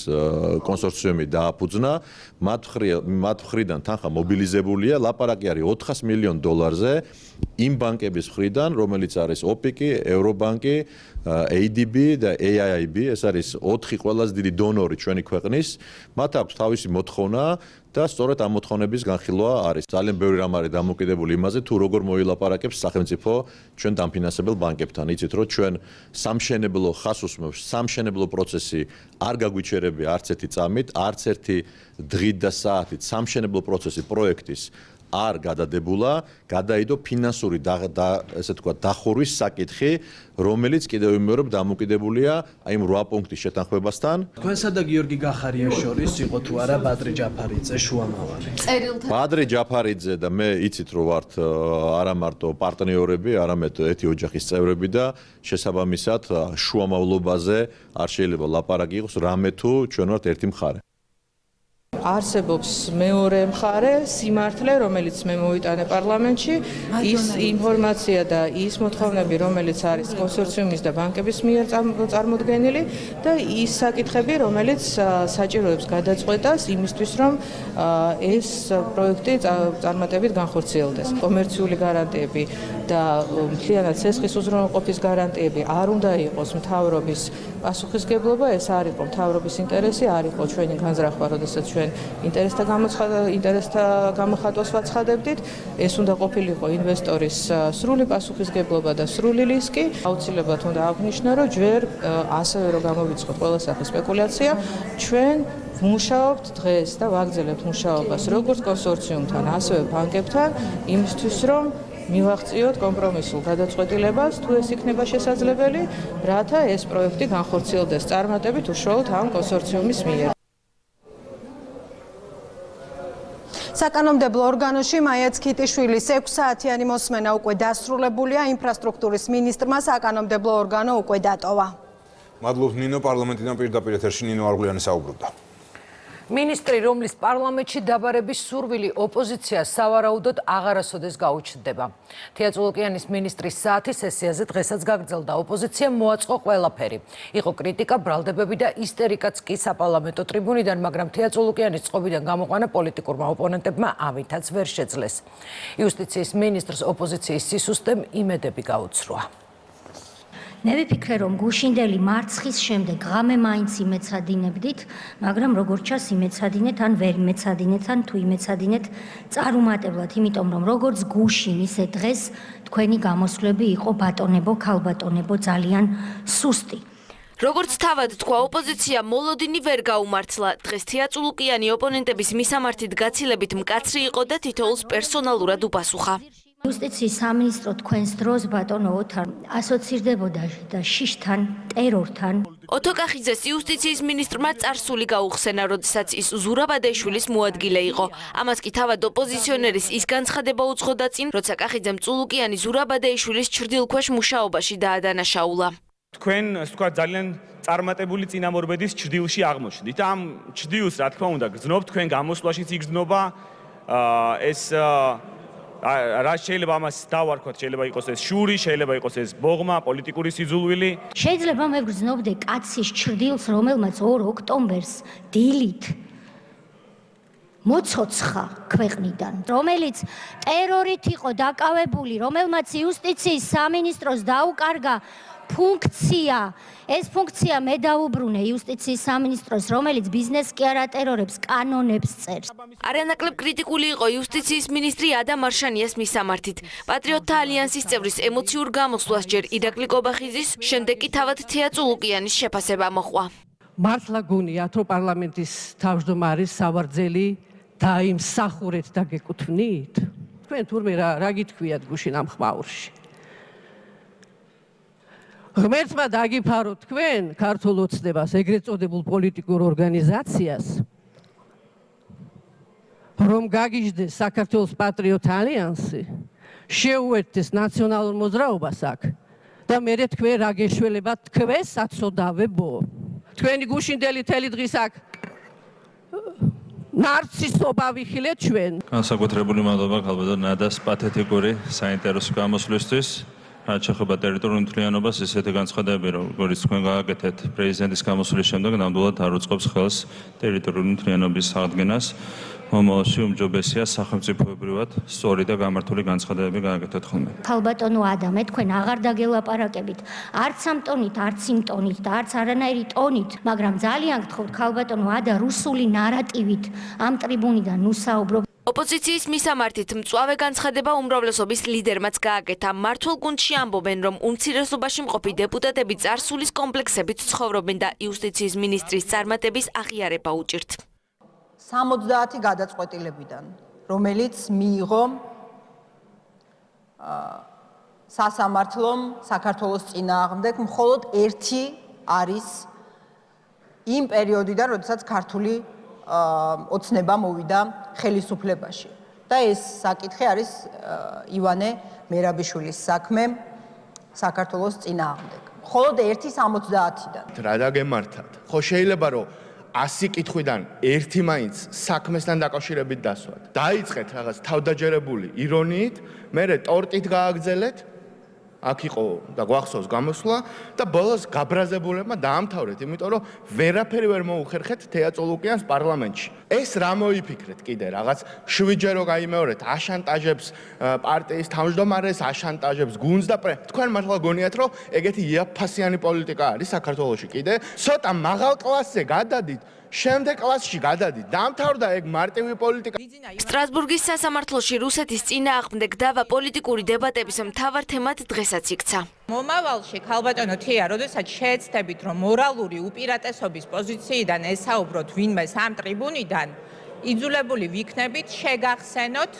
კონსორციუმი დააფუძნა, მათ მხრიდან თანხა მობილიზებულია, ლაპარაკი არის 400 მილიონ დოლარზე იმ ბანკების მხრიდან, რომელიც არის ოპიკი, ევრობანკი, ADB და AIIB, ეს არის 4 ყველაზე დიდი დონორი ჩვენი ქვეყნის, მათ აქვს თავისი მოთხოვნა და სწორედ ამ მოთხოვნების განხილვა არის. ძალიან ბევრი რამ არის დამოკიდებული იმაზე, თუ როგორ მოილაპარაკებს სახელმწიფო ჩვენ დამფინანსებელ ბანკებთან. იცით, რომ ჩვენ სამშენებლო ხას უსმევს, სამშენებლო პროცესი არ გაგვიჩერებია არც ერთი წამით, არც ერთი დღით და საათით სამშენებლო პროცესი პროექტის არ გადადებულა, გადაიდო ფინანსური ესე თქვა დახურვის საკითხი, რომელიც კიდევ ვიმეორებ დამოკიდებულია აი 8 პუნქტის შეთანხმებასთან. თქვენსა და გიორგი გახარიას შორის იყო თუ არა ბადრი ჯაფარიძე შუამავალი? ბადრი ჯაფარიძე და მე იცით რომ ვართ არა მარტო პარტნიორები, არამედ ერთი ოჯახის წევრები და შესაბამისად შუამავლობაზე არ შეიძლება ლაპარაკი იყოს რამე თუ ჩვენ ვართ ერთი მხარე. არსებობს მეორე მხარე, სიმართლე, რომელიც მე მოვიტანე პარლამენტში, ის ინფორმაცია და ის მოთხოვნები, რომელიც არის კონსორციუმის და ბანკების მიერ წარმოდგენილი და ის საკითხები, რომელიც საჭიროებს გადაწყვეტას იმისთვის, რომ ეს პროექტი წარმატებით განხორციელდეს. კომერციული გარანტიები და მთლიანად ცესხის უზრუნველყოფის გარანტიები არ უნდა იყოს მთავრობის პასუხისგებლობა, ეს არ იყო მთავრობის ინტერესი, არ იყო ჩვენი განზრახვა, როდესაც ჩვენ ინტერესთა გამოხატვას ვაცხადებდით, ეს უნდა ყოფილიყო ინვესტორის სრული პასუხისგებლობა და სრული რისკი. აუცილებლად უნდა აღნიშნო, რომ ჯერ ასევე რომ გამოვიწყოთ ყველა სახის სპეკულაცია, ჩვენ ვმუშაობთ დღეს და ვაგრძელებთ მუშაობას როგორც კონსორციუმთან, ასევე ბანკებთან, იმისთვის რომ მივაღწიოთ კომპრომისულ გადაწყვეტილებას, თუ ეს იქნება შესაძლებელი, რათა ეს პროექტი განხორციელდეს წარმატებით უშუალოდ ამ კონსორციუმის მიერ. საკანონმდებლო ორგანოში მაიაც ქიტიშვილის 6 საათიანი მოსმენა უკვე დასრულებულია, ინფრასტრუქტურის მინისტრმა საკანონმდებლო ორგანო უკვე დატოვა. მადლობთ ნინო, პარლამენტიდან პირდაპირ ეთერში ნინო არღულიანი საუბრობდა. მინისტრი, რომლის პარლამენტში დაბარების სურვილი ოპოზიციას სავარაუდოდ აღარასოდეს გაუჩნდება. თეატრულოკიანის მინისტრის საათის სესიაზე დღესაც გაგრძელდა, ოპოზიციამ მოაწყო ყველაფერი. იყო კრიტიკა, ბრალდებები და ისტერიკაც კი საპარლამენტო ტრიბუნიდან, მაგრამ თეატრულოკიანის წყობიდან გამოყვანა პოლიტიკურმა ოპონენტებმა ამითაც ვერ შეძლეს. იუსტიციის მინისტრს ოპოზიციის სისუსტემ იმედები გაუცროა. მე ვიფიქრე, რომ გუშინდელი მარცხის შემდეგ ღამე მაინც იმეცადინებდით, მაგრამ როგორც ჩანს იმეცადინეთ, ან ვერ იმეცადინეთ, ან თუ იმეცადინეთ წარუმატებლად, იმიტომ რომ როგორც გუშინ, ისე დღეს თქვენი გამოსვლები იყო ბატონებო, ქალბატონებო ძალიან სუსტი. როგორც თავად თქვა, ოპოზიცია მოლოდინი ვერ გაუმართლა. დღეს თეატრულოკიანი ოპონენტების მისამართით გაცილებით მკაცრი იყო და თითოეულს პერსონალურად უპასუხა. იუსტიციის სამინისტრო თქვენს დროს ბატონო ოთარ ასოცირდებოდა და შიშთან, ტერორთან. ოთოკახიძეს იუსტიციის მინისტრმა წარსული გაუხსენა, როდესაც ის ზურაბადეშვილის მოადგილე იყო. ამას კი თავად ოპოზიციონერის ის განცხადება უძღოდა წინ, როცა კახიძემ წულუკიანი ზურაბადეიშვილის ჩრდილქვეშ მუშაობაში დაადანაშაულა. თქვენ, ასე ვთქვათ, ძალიან წარმატებული წინამორბედის ჩრდილში აღმოჩნდით. ამ ჩრდილს, რა თქმა უნდა, გრძნობთ, თქვენ გამოსვლაშიც იგრძნობა ეს რა შეიძლება ამას დავარქვათ, შეიძლება იყოს ეს შური, შეიძლება იყოს ეს ბოღმა, პოლიტიკური სიძულვილი. შეიძლება მე ვგრძნობდე კაცის ჩრდილს, რომელმაც 2 ოქტომბერს დილით მოцоცხა ქვეყნიდან, რომელიც ტერორით იყო დაკავებული, რომელმაც იუსტიციის სამინისტროს დაუკარგა ფუნქცია. ეს ფუნქცია მე დაუბრუნე იუსტიციის სამინისტროს, რომელიც ბიზნესს კი არ ატერორებს, კანონებს წერს. არანაკლებ კრიტიკული იყო იუსტიციის მინისტრი ადამ არშანიას მისამართით. პატრიოტთა ალიანსის წევრის ემოციურ გამოსვლას ჯერ ირაკლი კობახიძის, შემდეგ კი თავად თეა წულუკიანის შეფასება მოჰყვა. მართლა გონიათ, რომ პარლამენტის თავმჯდომარის სავარძელი დაიმსახურეთ და გეკუთვნით? თქვენ თურმე რა გითქვიათ გუშინ ამ ხმაურში? ღმერთმა დაგიფარო თქვენ ქართულ ოცნებას, ეგრეთ წოდებულ პოლიტიკურ ორგანიზაციას, რომ გაგიჟდეს საქართველოს პატრიოტთა ალიანსი, შეუერთდეს ნაციონალურ მოძრაობას აქ და მერე თქვენ რა გეშველებათ თქვენს აცოდავებო. თქვენი გუშინდელი თელი დღის აქ ნარცისობა ვიხილეთ ჩვენ. განსაკუთრებული მადლობა ქალბატონ ნადას პათეტიკური საინტერესო გამოსვლისთვის. რაც შეეხება ტერიტორიულ მთლიანობას, ისეთი განცხადებები, როგორც თქვენ გააკეთეთ პრეზიდენტის გამოსვლის შემდეგ, ნამდვილად არ უწყობს ხელს ტერიტორიული მთლიანობის აღდგენას. მომავალში უმჯობესია სახელმწიფოებრივად სწორი და გამართული განცხადებები გააკეთოთ ხოლმე. ქალბატონო ადამე, თქვენ აღარ დაგელაპარაკებით, არც ამ ტონით, არც იმ ტონით და არც არანაირი ტონით, მაგრამ ძალიან გთხოვთ ქალბატონო ადა რუსული ნარატივით ამ ტრიბუნიდან ნუსაუბრობ. ოპოზიციის მისამართით მწვავე განცხადება უმრავლესობის ლიდერმაც გააკეთა. მმართველ გუნდში ამბობენ, რომ უმცირესობაში მყოფი დეპუტატები წარსულის კომპლექსებით ცხოვრობენ და იუსტიციის მინისტრის წარმატების აღიარება უჭირთ. 70 გადაწყვეტილებიდან, რომელიც მიიღო სასამართლომ საქართველოს წინააღმდეგ, მხოლოდ ერთი არის იმ პერიოდიდან, როდესაც ქართული ოცნება მოვიდა ხელისუფლებაში. და ეს საკითხი არის ივანე მერაბიშვილის საქმე საქართველოს წინააღმდეგ. მხოლოდ ერთი 70-დან. რა დაგემართათ? ხო შეიძლება რომ 100 კითხვიდან ერთი მაინც საქმესთან დაკავშირებით დასვათ. დაიწყეთ რაღაც თავდაჯერებული ირონიით, მერე ტორტით გააგრძელეთ. აქ იყო და გვახსოვს გამოსვლა და ბოლოს გაბრაზებულებმა დაამთავრეთ, იმიტომ რომ ვერაფერი ვერ მოუხერხეთ თეა წულუკიანს პარლამენტში. ეს რა მოიფიქრეთ კიდე რაღაც შვიდჯერო გაიმეორეთ, აშანტაჟებს პარტიის თავმჯდომარეს, აშანტაჟებს გუნდს და თქვენ მართლა გონიათ რომ ეგეთი იაფფასიანი პოლიტიკა არის საქართველოში კიდე? ცოტა მაღალ კლასზე გადადით, შემდეგ კლასში გადადით. დაამთავრდა ეგ მარტივი პოლიტიკა. სტრასბურგის სასამართლოში რუსეთის წინააღმდეგ დავა პოლიტიკური დებატების მთავარ თემად დღესაც იქცა. მომავალში ქალბატონო თეა, როდესაც შეეცდებით, რომ მორალური უპირატესობის პოზიციიდან ესაუბროთ ვინმეს ამ ტრიბუნიდან, იძულებული ვიქნებით შეგახსენოთ,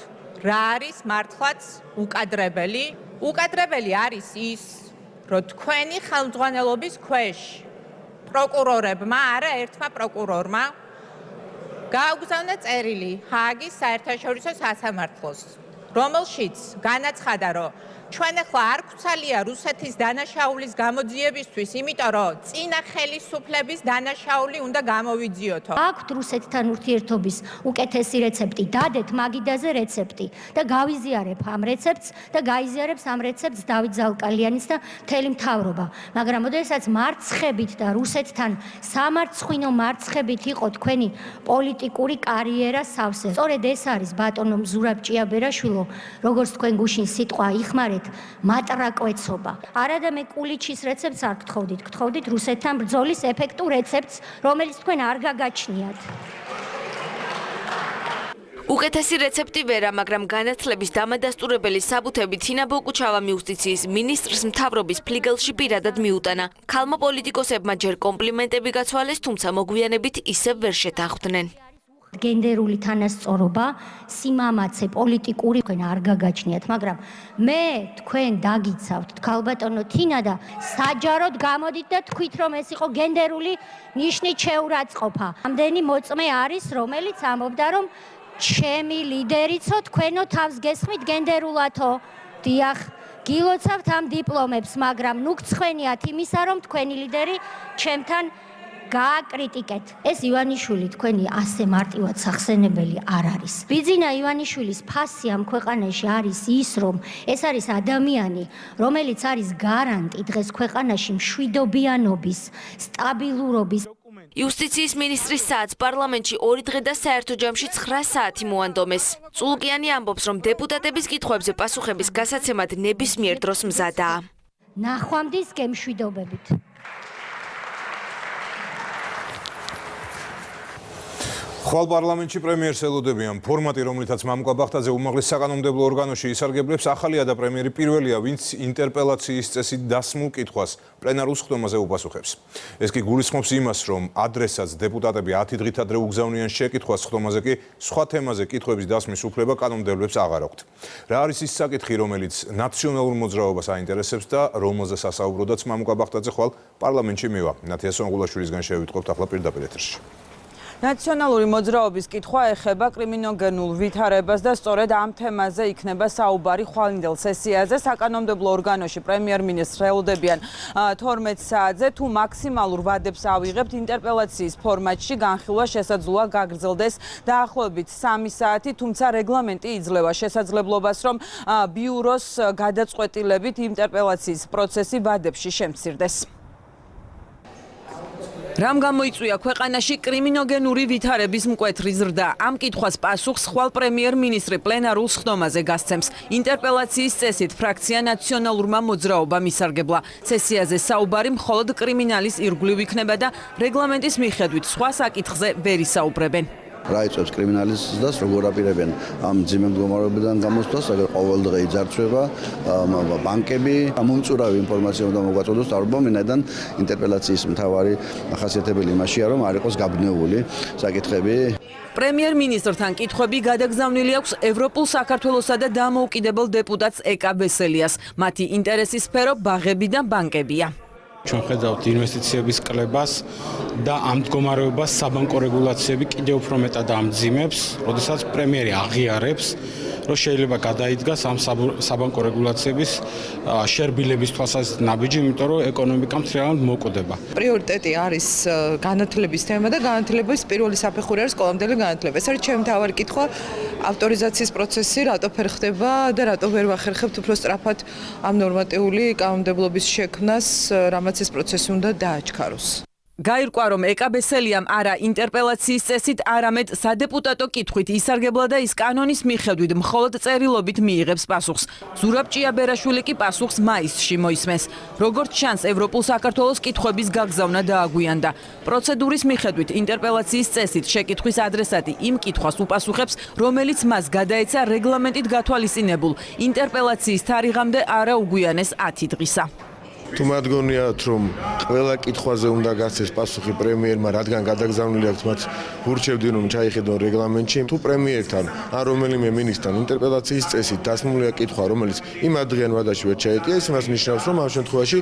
რა არის მართლაც უკადრებელი. უკადრებელი არის ის, რომ თქვენი ხელმძღვანელობის ქვეშ პროკურორებმა, არა ერთმა პროკურორმა გააგზავნა წერილი ჰააგის საერთაშორისო სასამართლოს, რომელშიც განაცხადა, რომ ჩვენ ახლა არ გვცალია რუსეთის დანაშაულის გამოძიებისთვის, იმიტომ რომ წინა ხელისუფლების დანაშაული უნდა გამოვიძიოთო. აქვთ რუსეთთან ურთიერთობის უკეთესი რეცეპტი, დადეთ მაგიდაზე რეცეპტი და გავიზიარებ ამ რეცეპტს და გაიზიარებს ამ რეცეპტს დავით ზალკალიანის და მთელი მთავრობა. მაგრამ ოდესაც მარცხებით და რუსეთთან სამარცხვინო მარცხებით იყო თქვენი პოლიტიკური კარიერა სავსე. სწორედ ეს არის ბატონო ზურაბ ჭიაბერაშვილო, როგორც თქვენ გუშინ სიტყვა იხმარეთ, მატრაკვეცობა. არადა მე კულიჩის რეცეპტს არ გთხოვდით, გთხოვდით რუსეთთან ბრძოლის ეფექტურ რეცეპტს, რომელიც თქვენ არ გაგაჩნიათ. უკეთესი რეცეპტი ვერა, მაგრამ განათლების დამადასტურებელი საბუთები თინა ბოკუჩავამ იუსტიციის მინისტრს მთავრობის ფლიგელში პირადად მიუტანა. ქალმა პოლიტიკოსებმა ჯერ კომპლიმენტები გაცვალეს, თუმცა მოგვიანებით ისევ ვერ შეთანხმდნენ. გენდერული თანასწორობა, სიმამაცე, პოლიტიკური თქვენ არ გაგაჩნიათ, მაგრამ მე თქვენ დაგიცავთ, ქალბატონო თინა და საჯაროდ გამოდით და თქვით, რომ ეს იყო გენდერული ნიშნით შეურაცხყოფა. ამდენი მოწმე არის, რომელიც ამბობდა, რომ ჩემი ლიდერიცო თქვენო თავს გესხმით გენდერულათო. დიახ, გილოცავთ ამ დიპლომებს, მაგრამ ნუ გცხვენიათ იმისა, რომ თქვენი ლიდერი ჩემთან გააკრიტიკეთ. ეს ივანიშვილი თქვენი ასე მარტივად სახსენებელი არ არის. ბიძინა ივანიშვილის ფასი ამ ქვეყანაში არის ის, რომ ეს არის ადამიანი, რომელიც არის გარანტი დღეს ქვეყანაში მშვიდობიანობის, სტაბილურობის. იუსტიციის მინისტრის საათს პარლამენტში 2 დღე და საერთო ჯამში 9 საათი მოანდომეს. წულუკიანი ამბობს, რომ დეპუტატების კითხვებზე პასუხების გასაცემად ნებისმიერ დროს მზადაა. ნახვამდის გემშვიდობებით. ხვალ პარლამენტში პრემიერს ელოდებიან ფორმატი, რომლითაც მამუკა ბახტაძე უმაღლეს საკანონმდებლო ორგანოში ისარგებლებს, ახალია და პრემიერი პირველია, ვინც ინტერპელაციის წესით დასმულ კითხვას პლენარულ სხდომაზე უპასუხებს. ეს კი გულისხმობს იმას, რომ ადრესაც დეპუტატები 10 დღით ადრე უგზავნიან შეკითხვას, სხდომაზე კი სხვა თემაზე კითხვების დასმის უფლება კანონმდებლებს აღარ აქვთ. რა არის ის საკითხი, რომელიც ნაციონალურ მოძრაობას აინტერესებს და რომელზე სასაუბროდაც მამუკა ბახტაძე ხვალ პარლამენტში მივა? ნათია სონგულაშვილისგან შევიტყობთ ახლა პირდაპირ ეთერში. ნაციონალური მოძრაობის კითხვა ეხება კრიმინოგენულ ვითარებას და სწორედ ამ თემაზე იქნება საუბარი ხვალინდელ სესიაზე. საკანონმდებლო ორგანოში პრემიერ-მინისტრს ელოდებიან 12 საათზე. თუ მაქსიმალურ ვადებს ავიღებთ, ინტერპელაციის ფორმატში განხილვა შესაძლოა გაგრძელდეს დაახლოებით 3 საათი, თუმცა რეგლამენტი იძლევა შესაძლებლობას, რომ ბიუროს გადაწყვეტილებით ინტერპელაციის პროცესი ვადებში შემცირდეს. რამ გამოიწვია ქვეყანაში კრიმინოგენური ვითარების მკვეთრი ზრდა? ამ კითხვას პასუხს ხვალ პრემიერ-მინისტრი პლენარულ სხდომაზე გასცემს. ინტერპელაციის წესით ფრაქცია ნაციონალურმა მოძრაობამ ისარგებლა. სესიაზე საუბარი მხოლოდ კრიმინალის ირგვლივ იქნება და რეგლამენტის მიხედვით სხვა საკითხზე ვერ ისაუბრებენ. რა იწვევს კრიმინალისტს, როგორ აპირებენ ამ ძიმე მდგომარეობიდან გამოსვლას, აგერ ყოველდღე იძარცვება ბანკები, ამომწურავი ინფორმაცია უნდა მოგვაწოდოს თავრობა, ვინაიდან ინტერპელაციის მთავარი ახასიათებელი იმაშია, რომ არ იყოს გაბნეული საკითხები. პრემიერ-მინისტრთან კითხვები გადაგზავნილი აქვს ევროპულ საქართველოსა და დამოუკიდებელ დეპუტატს ეკა ბესელიას. მათი ინტერესის სფერო ბაღები და ბანკებია. ჩვენ ხედავთ ინვესტიციების კლებას და ამ მდგომარეობას საბანკო რეგულაციები კიდევ უფრო მეტად ამძიმებს, როდესაც პრემიერი აღიარებს, რომ შეიძლება გადაიდგას ამ საბანკო რეგულაციების შერბილების თვალსაზრისით ნაბიჯი, იმიტომ რომ ეკონომიკა მთლიანად მოკვდება. პრიორიტეტი არის განათლების თემა და განათლების პირველი საფეხური არის სკოლამდელი განათლება. ეს არის ჩემი მთავარი კითხვა, ავტორიზაციის პროცესი რატო ვერ ხდება და რატო ვერ ვახერხებთ უფრო სწრაფად ამ ნორმატიული კანონმდებლობის შექმნას, რამაც ეს პროცესი უნდა დააჩქაროს. გაირკვა, რომ ეკა ბესელიამ არა ინტერპელაციის წესით, არამედ სადეპუტატო კითხვით ისარგებლა და ის კანონის მიხედვით მხოლოდ წერილობით მიიღებს პასუხს. ზურაბ ჭიაბერაშვილი კი პასუხს მაისში მოისმენს. როგორც ჩანს, ევროპულ საქართველოს კითხვების გაგზავნა დააგვიანდა. პროცედურის მიხედვით ინტერპელაციის წესით შეკითხვის ადრესატი იმ კითხვას უპასუხებს, რომელიც მას გადაეცა რეგლამენტით გათვალისწინებულ ინტერპელაციის თარიღამდე არა უგვიანეს 10 დღისა. თუ მადგონიათ, რომ ყველა კითხვაზე უნდა გასცეს პასუხი პრემიერმა, რადგან გადაგზავნილი აქვს, მათ ურჩევდი, რომ ჩაიხედონ რეგლამენტში. თუ პრემიერთან ან რომელიმე მინისტრთან ინტერპელაციის წესით დასმულია კითხვა, რომელიც იმ ადრიან ვადაში ვერ ჩაეტია, ის იმას ნიშნავს, რომ ამ შემთხვევაში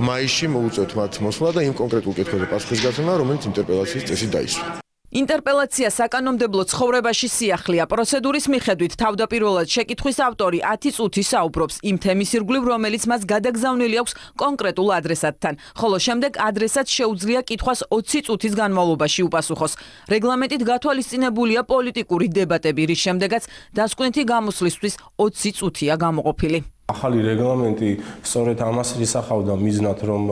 მაისში მოუწევთ მათ მოსვლა და იმ კონკრეტულ კითხვაზე პასუხის გაცემა, რომელიც ინტერპელაციის წესით დაისვა. ინტერპელაცია საკანონმდებლო ცხოვრებაში სიახლეა. პროცედურის მიხედვით თავდაპირველად შეკითხვის ავტორი 10 წუთი საუბრობს იმ თემის ირგვლივ, რომელიც მას გადაგზავნილი აქვს კონკრეტულ ადრესატთან, ხოლო შემდეგ ადრესატს შეუძლია კითხვას 20 წუთის განმავლობაში უპასუხოს. რეგლამენტით გათვალისწინებულია პოლიტიკური დებატები, რის შემდეგაც დასკვნითი გამოსვლისთვის 20 წუთია გამოყოფილი. ახალი რეგლამენტი სწორედ ამას ისახავდა მიზნად, რომ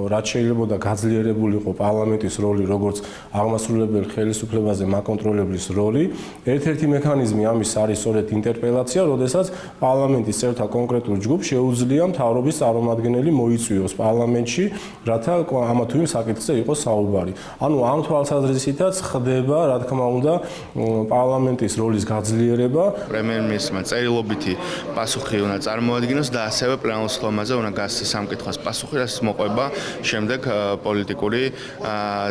რაც შეიძლება გაძლიერებულიყო პარლამენტის როლი, როგორც აღმასრულებელი ხელისუფლებაზე მაკონტროლებლის როლი. ერთ-ერთი მექანიზმი ამის არის სწორედ ინტერპელაცია, როდესაც პარლამენტის წევრთა კონკრეტულ ჯგუფს შეუძლია მთავრობის წარმომადგენელი მოიწვიოს პარლამენტში, რათა ამა თუ იმ საკითხზე იყოს საუბარი. ანუ ამ თვალსაზრისითაც ხდება, რა თქმა უნდა, პარლამენტის როლის გაძლიერება. პრემიერ-მინისტრმა წერილობითი პასუხი უნდა წარმოადგინოს და ასევე პლენარულ სხდომაზე უნდა გასცეს ამ კითხვას პასუხი, რაც მოყვება შემდეგ პოლიტიკური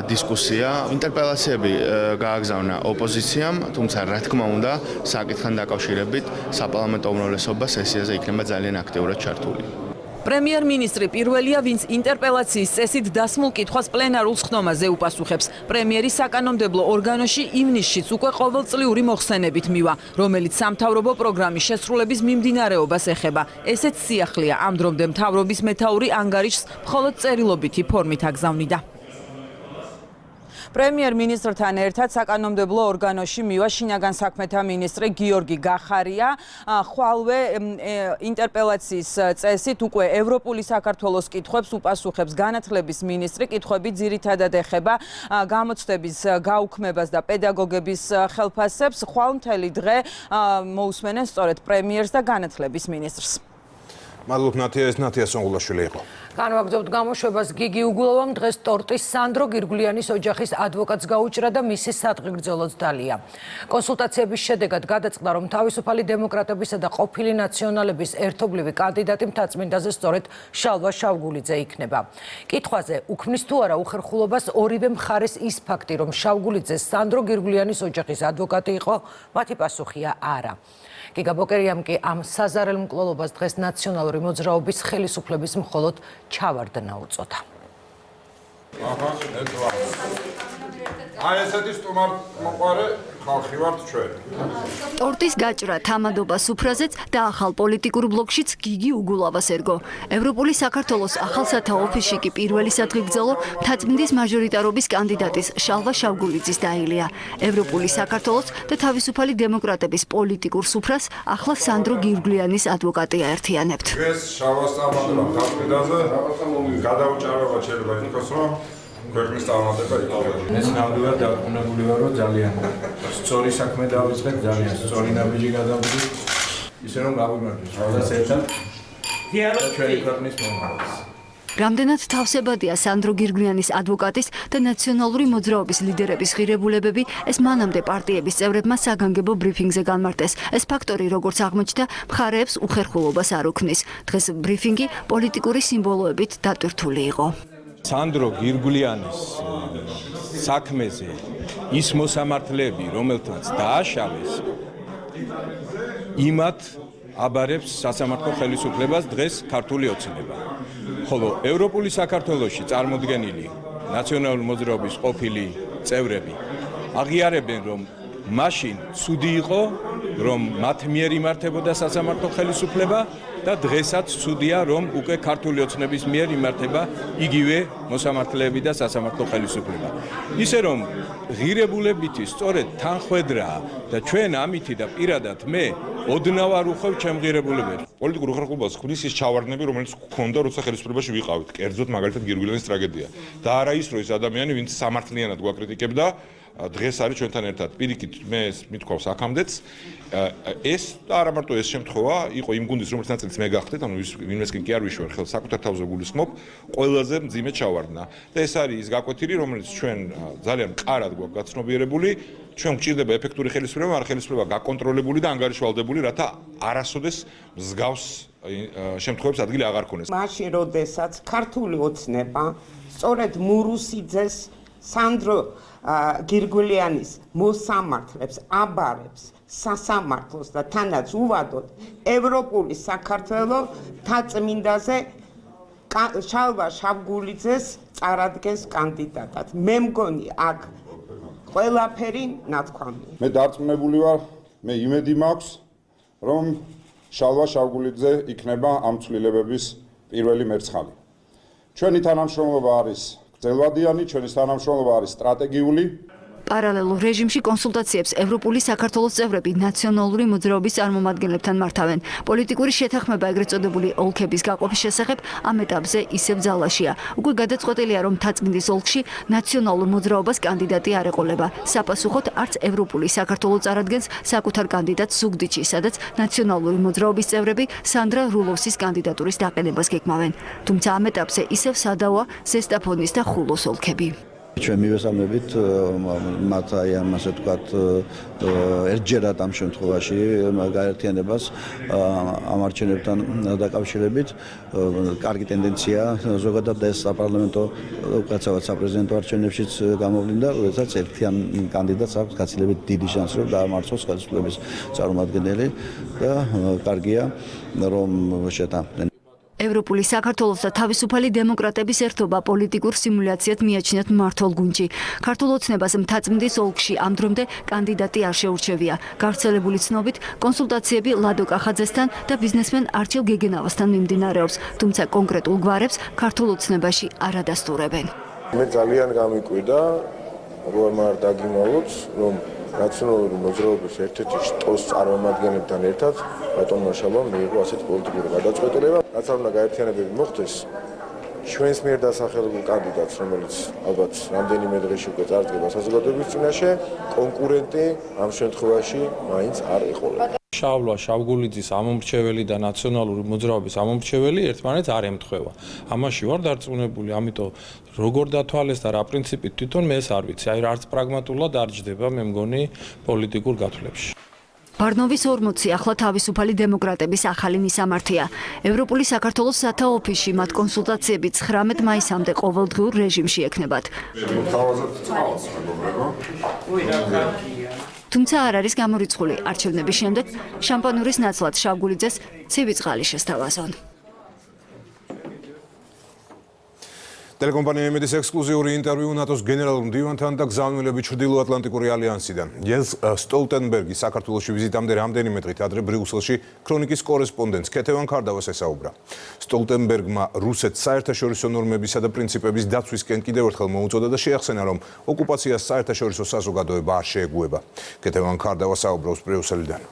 დისკუსია. ინტერპელაციები გააგზავნა ოპოზიციამ, თუმცა რა თქმა უნდა, საკითხთან დაკავშირებით საპარლამენტო უმრავლესობა სესიაზე იქნება ძალიან აქტიურად ჩართული. პრემიერ-მინისტრი პირველია, ვინც ინტერპელაციის წესით დასმულ კითხვას პლენარულ სხდომაზე უპასუხებს. პრემიერი საკანონმდებლო ორგანოში ივნისშიც უკვე ყოველწლიური მოხსენებით მივა, რომელიც სამთავრობო პროგრამის შესრულების მიმდინარეობას ეხება. ესეც სიახლეა, ამ დრომდე მთავრობის მეთაური ანგარიშს მხოლოდ წერილობითი ფორმით აგზავნიდა. პრემიერ-მინისტრთან ერთად საკანონმდებლო ორგანოში მივა შინაგან საქმეთა მინისტრი გიორგი გახარია. ხვალვე ინტერპელაციის წესით უკვე ევროპული საქართველოს კითხვებს უპასუხებს განათლების მინისტრი. კითხვები ძირითადად ეხება გამოცდების გაუქმებას და პედაგოგების ხელფასებს. ხვალ მთელი დღე მოусმენენ სწორედ პრემიერს და განათლების მინისტრს. მადლობ ნათია, ეს ნათია სონგულაშვილი იყო. განვაგრძობთ გამოშვებას. გიგი უგულოვამ დღეს ტორტის სანდრო გირგვლიანის ოჯახის ადვოკატს გაუჭრა და მისი სადღეგრძელოც დალია. კონსულტაციების შედეგად გადაწყდა, რომ თავისუფალი დემოკრატებისა და ყოფილი ნაციონალების ერთობლივი კანდიდატი მთაწმინდაზე სწორედ შალვა შავგულიძე იქნება. კითხვაზე უქმნის თუ არა უხერხულობას ორივე მხარეს ის ფაქტი, რომ შავგულიძე სანდრო გირგვლიანის ოჯახის ადვოკატი იყო, მათი პასუხია არა. გიგა ბოკერიამ კი ამ საზარელ მკვლელობას დღეს ნაციონალური მოძრაობის ხელისუფლების მხოლოდ ჩავარდნა უწოდა. აი ესეთი სტუმარ მოყარე ხალხი ვართ ჩვენ. ტორტის გაჭრა, თამადობა სუფრაზეც და ახალ პოლიტიკურ ბლოკშიც გიგი უგულავას ერგო. ევროპული საქართველოს ახალსათა ოფისში კი პირველი სადღეგრძელო მთაწმინდის მაჟორიტარობის კანდიდატის შალვა შავგულიძის დაილია. ევროპული საქართველოს და თავისუფალი დემოკრატების პოლიტიკურ სუფრას ახლა სანდრო გირგვლიანის ადვოკატი აერთიანებთ. ეს შალვას წარმატება მთაწმინდაზე გადაუჭარბება შეიძლება ითქვას, რომ ქვეყნის წარმატება იქნება. ეს ნამდვილად დარწმუნებული ვარ, რომ ძალიან სწორი საქმე დავიწყეთ, ძალიან სწორი ნაბიჯი გადავდგეთ, ისე რომ გავიმარჯვოთ ყველას ერთად ჩვენი ქვეყნის მომავალს. რამდენად თავსებადია სანდრო გირგვლიანის ადვოკატის და ნაციონალური მოძრაობის ლიდერების ღირებულებები, ეს მანამდე პარტიების წევრებმა საგანგებო ბრიფინგზე განმარტეს. ეს ფაქტორი, როგორც აღმოჩნდა, მხარეებს უხერხულობას არ უქმნის. დღეს ბრიფინგი პოლიტიკური სიმბოლოებით დატვირთული იყო. სანდრო გირგვლიანის საქმეზე ის მოსამართლეები, რომელთაც დააშალეს, იმათ აბარებს სასამართლო ხელისუფლებას დღეს ქართული ოცნება. ხოლო ევროპული საქართველოში წარმოდგენილი ნაციონალური მოძრაობის ყოფილი წევრები აღიარებენ, რომ მაშინ ცუდი იყო, რომ მათ მიერ იმართებოდა სასამართლო ხელისუფლება და დღესაც ცუდია, რომ უკვე ქართული ოცნების მიერ იმართება იგივე მოსამართლეები და სასამართლო ხელისუფლება. ისე რომ ღირებულებითი სწორედ თანხვედრაა და ჩვენ ამითი და პირადად მე ოდნავ არ უხევ ჩემ ღირებულებებს. პოლიტიკურ უხერხულობას ხვდის ის ჩავარდნები, რომელიც გქონდა, როცა ხელისუფლებაში ვიყავით. კერძოდ მაგალითად გირგვლიანის ტრაგედია. და არა ის, რომ ეს ადამიანი, ვინც სამართლიანად გვაკრიტიკებდა, დღეს არის ჩვენთან ერთად. პირიქით, მე მithქვავს აქამდეც, ეს და არა მარტო ეს შემთხვევა იყო იმ გუნდის, რომელიც ნაწილიც მე გახდეთ, ანუ ვინმესკენ კი არ ვიშვერ ხელს, საკუთარ თავზე გულისხმობ, ყველაზე მძიმე ჩავარდნა. და ეს არის ის გაკვეთილი, რომელიც ჩვენ ძალიან მყარად გვაქვს გაცნობიერებული, ჩვენ გვჭირდება ეფექტური ხელისუფლება, მაგრამ ხელისუფლება გაკონტროლებული და ანგარიშვალდებული, რათა არასოდეს მსგავს შემთხვევებს ადგილი აღარ ქონდეს. მაშინ, როდესაც ქართული ოცნება სწორედ მურუსიძეს სანდრო გირგვლიანის მოსამართლებს აბარებს სასამართლოს და თანაც უვადოთ ევროპული საქართველო მთაწმინდაზე შალვა შავგულიძეს წარადგენს კანდიდატად. მე მგონი აქ ყველაფერი ნათქვამია. მე დარწმუნებული ვარ, მე იმედი მაქვს, რომ შალვა შავგულიძე იქნება ამ ცვლილებების პირველი მერცხალი. ჩვენი თანამშრომლობა არის გრძელვადიანი, ჩვენი თანამშრომლობა არის სტრატეგიული. პარალელურ რეჟიმში კონსულტაციებს ევროპული საქართველოს წევრები ნაციონალური მოძრაობის წარმომადგენლებთან მართავენ. პოლიტიკური შეთანხმება ეგრეთ წოდებული ოლქების გაყოფის შესახებ ამ ეტაპზე ისევ ძალაშია. უკვე გადაწყვეტილია, რომ მთაწმინდის ოლქში ნაციონალურ მოძრაობას კანდიდატი არ ეყოლება. საპასუხოდ არც ევროპული საქართველო წარადგენს საკუთარ კანდიდატს ზუგდიდში, სადაც ნაციონალური მოძრაობის წევრები სანდრა რულოვსის კანდიდატურის დაყენებას გეკმავენ. თუმცა ამ ეტაპზე ისევ სადაოა ზესტაფონის და ხულოს ოლქები. ჩვენ მივესალმებით მათ აი ამ ასე ვთქვათ ერთჯერად ამ შემთხვევაში გაერთიანებას ამ არჩევნებთან დაკავშირებით. კარგი ტენდენცია ზოგადად ეს საპარლამენტო უკაცრავად საპრეზიდენტო არჩევნებშიც გამოვლინდა, როდესაც ერთიან კანდიდატს აქვს გაცილებით დიდი შანსი, რომ დაამარცხოს ხელისუფლების წარმომადგენელი და კარგია რომ შეთანხმდნენ. ევროპული საქართველოს და თავისუფალი დემოკრატების ერთობა პოლიტიკურ სიმულაციად მიაჩნიათ მმართველ გუნდში. ქართულ ოცნებას მთაწმინდის ოლქში ამ დრომდე კანდიდატი არ შეურჩევია. გავრცელებული ცნობით, კონსულტაციები ლადო კახაძესთან და ბიზნესმენ არჩილ გეგენავასთან მიმდინარეობს, თუმცა კონკრეტულ გვარებს ქართულ ოცნებაში არ ადასტურებენ. მე ძალიან გამიკვირდა, რომ არ დაგიმალოთ, რომ ნაციონალური მოძრაობის ერთ-ერთი შტოს წარმომადგენლებთან ერთად ბატონმა შალვამ მიიღო ასეთ პოლიტიკური გადაწყვეტილება, რაც არ უნდა გაერთიანებები მოხდეს ჩვენს მიერ დასახელებულ კანდიდატს, რომელიც ალბათ რამდენიმე დღეში უკვე წარდგება საზოგადოების წინაშე, კონკურენტი ამ შემთხვევაში მაინც არ ეყოლება. შავლა, შავგულიძის ამომრჩეველი და ნაციონალური მოძრაობის ამომრჩეველი ერთმანეთს არ ემთხვევა. ამაში ვარ დარწმუნებული, ამიტომ როგორ დათვალეს და რა პრინციპით თვითონ მე ეს არ ვიცი. აი არც პრაგმატულად არ ჯდება, მე მგონი პოლიტიკურ გათვლებში. ბარნოვის 40 ახლა თავისუფალი დემოკრატების ახალი მისამართია. ევროპული საქართველოს სათა ოფისში მათ კონსულტაციები 19 მაისამდე ყოველდღიურ რეჟიმში ექნებათ. თუმცა არ არის გამორიცხული არჩევნების შემდეგ შამპანურის ნაცვლად შავგულიძეს ცივი წყალი შესთავაზონ. ტელეკომპანია იმედის ექსკლუზიური ინტერვიუ ნატოს გენერალურ მდივანთან და გზავნილები ჩრდილოატლანტიკური ალიანსიდან. იენს სტოლტენბერგი საქართველოში ვიზიტამდე რამდენიმე დღით ადრე ბრიუსელში ქრონიკის კორესპონდენტს ქეთევან ქარდავას ესაუბრა. სტოლტენბერგმა რუსეთს საერთაშორისო ნორმებისა და პრინციპების დაცვისკენ კიდევ ერთხელ მოუწოდა და შეახსენა, რომ ოკუპაციას საერთაშორისო საზოგადოება არ შეეგუება. ქეთევან ქარდავა საუბრობს ბრიუსელიდან.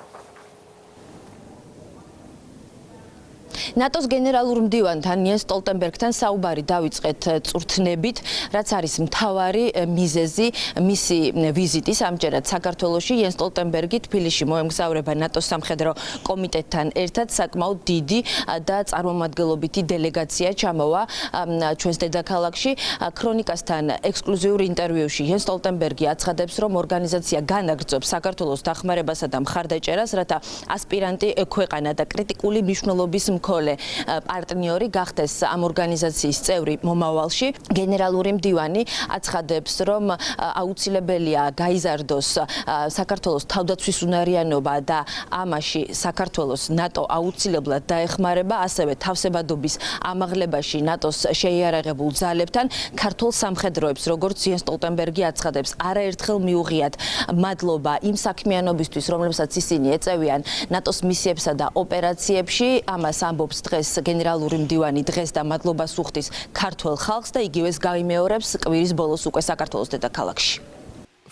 ნატოს გენერალურ მდივანთან იენს სტოლტენბერგთან საუბარი დავიწყეთ წვრთნებით, რაც არის მთავარი მიზეზი მისი ვიზიტის ამჯერად საქართველოში. იენს სტოლტენბერგი თბილისში მოემგზავრება ნატოს სამხედრო კომიტეტთან ერთად, საკმაოდ დიდი და წარმომადგენლობითი დელეგაცია ჩამოვა ჩვენს დედაქალაქში. ქრონიკასთან ექსკლუზიურ ინტერვიუში იენს სტოლტენბერგი აცხადებს, რომ ორგანიზაცია განაგრძობს საქართველოს დახმარებასა და მხარდაჭერას, რათა ასპირანტი ქვეყანა და კრიტიკული მნიშვნელობის მქონე პარტნიორი გახდეს ამ ორგანიზაციის წევრი მომავალში. გენერალური მდივანი აცხადებს, რომ აუცილებელია გაიზარდოს საქართველოს თავდაცვის უნარიანობა და ამაში საქართველოს ნატო აუცილებლად დაეხმარება, ასევე თავსებადობის ამაღლებაში ნატოს შეიარაღებულ ძალებთან. ქართულ სამხედროებს, როგორც იენს სტოლტენბერგი აცხადებს, არაერთხელ მიუღიათ მადლობა იმ საქმიანობისთვის, რომლებსაც ისინი ეწევიან ნატოს მისიებსა და ოპერაციებში. ამას ამბობს დღეს გენერალური მდივანი დღეს და მადლობას უხდის ქართულ ხალხს და იგივეს გაიმეორებს კვირის ბოლოს უკვე საქართველოს დედაქალაქში.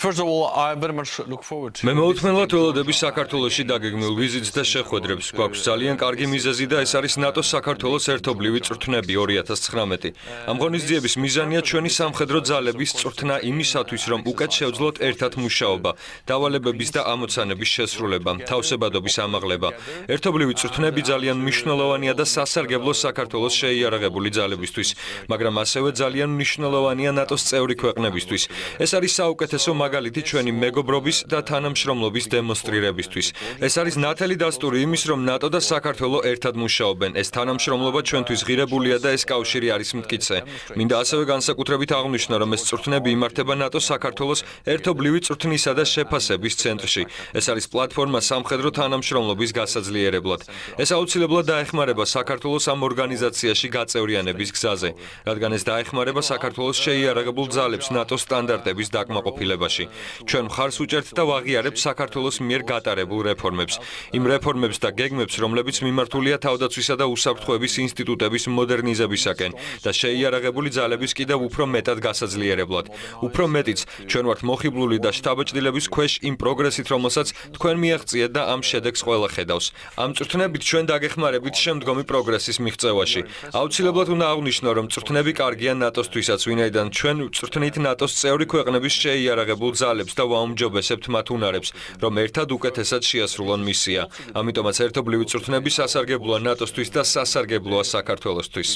მე მოუთმენლად ველოდები საქართველოში დაგეგმილ ვიზიტს და შეხვედრებს. გვაქვს ძალიან კარგი მიზეზი და ეს არის ნატოს საქართველოს ერთობლივი წვრთნები 2019. ამ ღონისძიების მიზანია ჩვენი სამხედრო ძალების წვრთნა იმისათვის, რომ უკეთ შევძლოთ ერთად მუშაობა, დავალებების და ამოცანების შესრულება, თავსებადობის ამაღლება. ერთობლივი წვრთნები ძალიან მნიშვნელოვანია და სასარგებლო საქართველოს შეიარაღებული ძალებისთვის, მაგრამ ასევე ძალიან მნიშვნელოვანია ნატოს წევრი ქვეყნებისთვის. ეს არის საუკეთესო მაგალითი ჩვენი მეგობრობის და თანამშრომლობის დემონსტრირებისთვის. ეს არის ნათელი დასტური იმის, რომ ნატო და საქართველო ერთად მუშაობენ. ეს თანამშრომლობა ჩვენთვის ღირებულია და ეს კავშირი არის მტკიცე. მინდა ასევე განსაკუთრებით აღვნიშნო, რომ ეს წვრთნები იმართება ნატოს საქართველოს ერთობლივი წვრთნისა და შეფასების ცენტრში. ეს არის პლატფორმა სამხედრო თანამშრომლობის გასაძლიერებლად. ეს აუცილებლად დაეხმარება საქართველოს ამ ორგანიზაციაში გაწევრიანების გზაზე, რადგან ეს დაეხმარება საქართველოს შეიარაღებულ ძალებს ნატოს სტანდარტების დაკმაყოფილებაში. ჩვენ მხარს უჭერთ და ვაღიარებთ საქართველოს მიერ გატარებულ რეფორმებს. იმ რეფორმებს და გეგმებს, რომლებიც მიმართულია თავდაცვისა და უსაფრთხოების ინსტიტუტების მოდერნიზებისაკენ და შეიარაღებული ძალების კიდევ უფრო მეტად გასაძლიერებლად. უფრო მეტიც, ჩვენ ვართ მოხიბლული და შთაბეჭდილების ქვეშ იმ პროგრესით, რომელსაც თქვენ მიაღწიეთ და ამ შედეგს ყველა ხედავს. ამ წვრთნებით ჩვენ დაგეხმარებით შემდგომი პროგრესის მიღწევაში. აუცილებლად უნდა აღვნიშნო, რომ წვრთნები კარგია ნატოსთვისაც, ვინაიდან ჩვენ წვრთნით ნატოს წევრი ქვეყნების შეიარაღებულ ძალებს და ვაუმჯობესებთ მათ უნარებს, რომ ერთად უკეთესად შეასრულონ მისია. ამიტომაც ერთობლივი წვრთნები სასარგებლოა ნატოსთვის და სასარგებლოა საქართველოსთვის.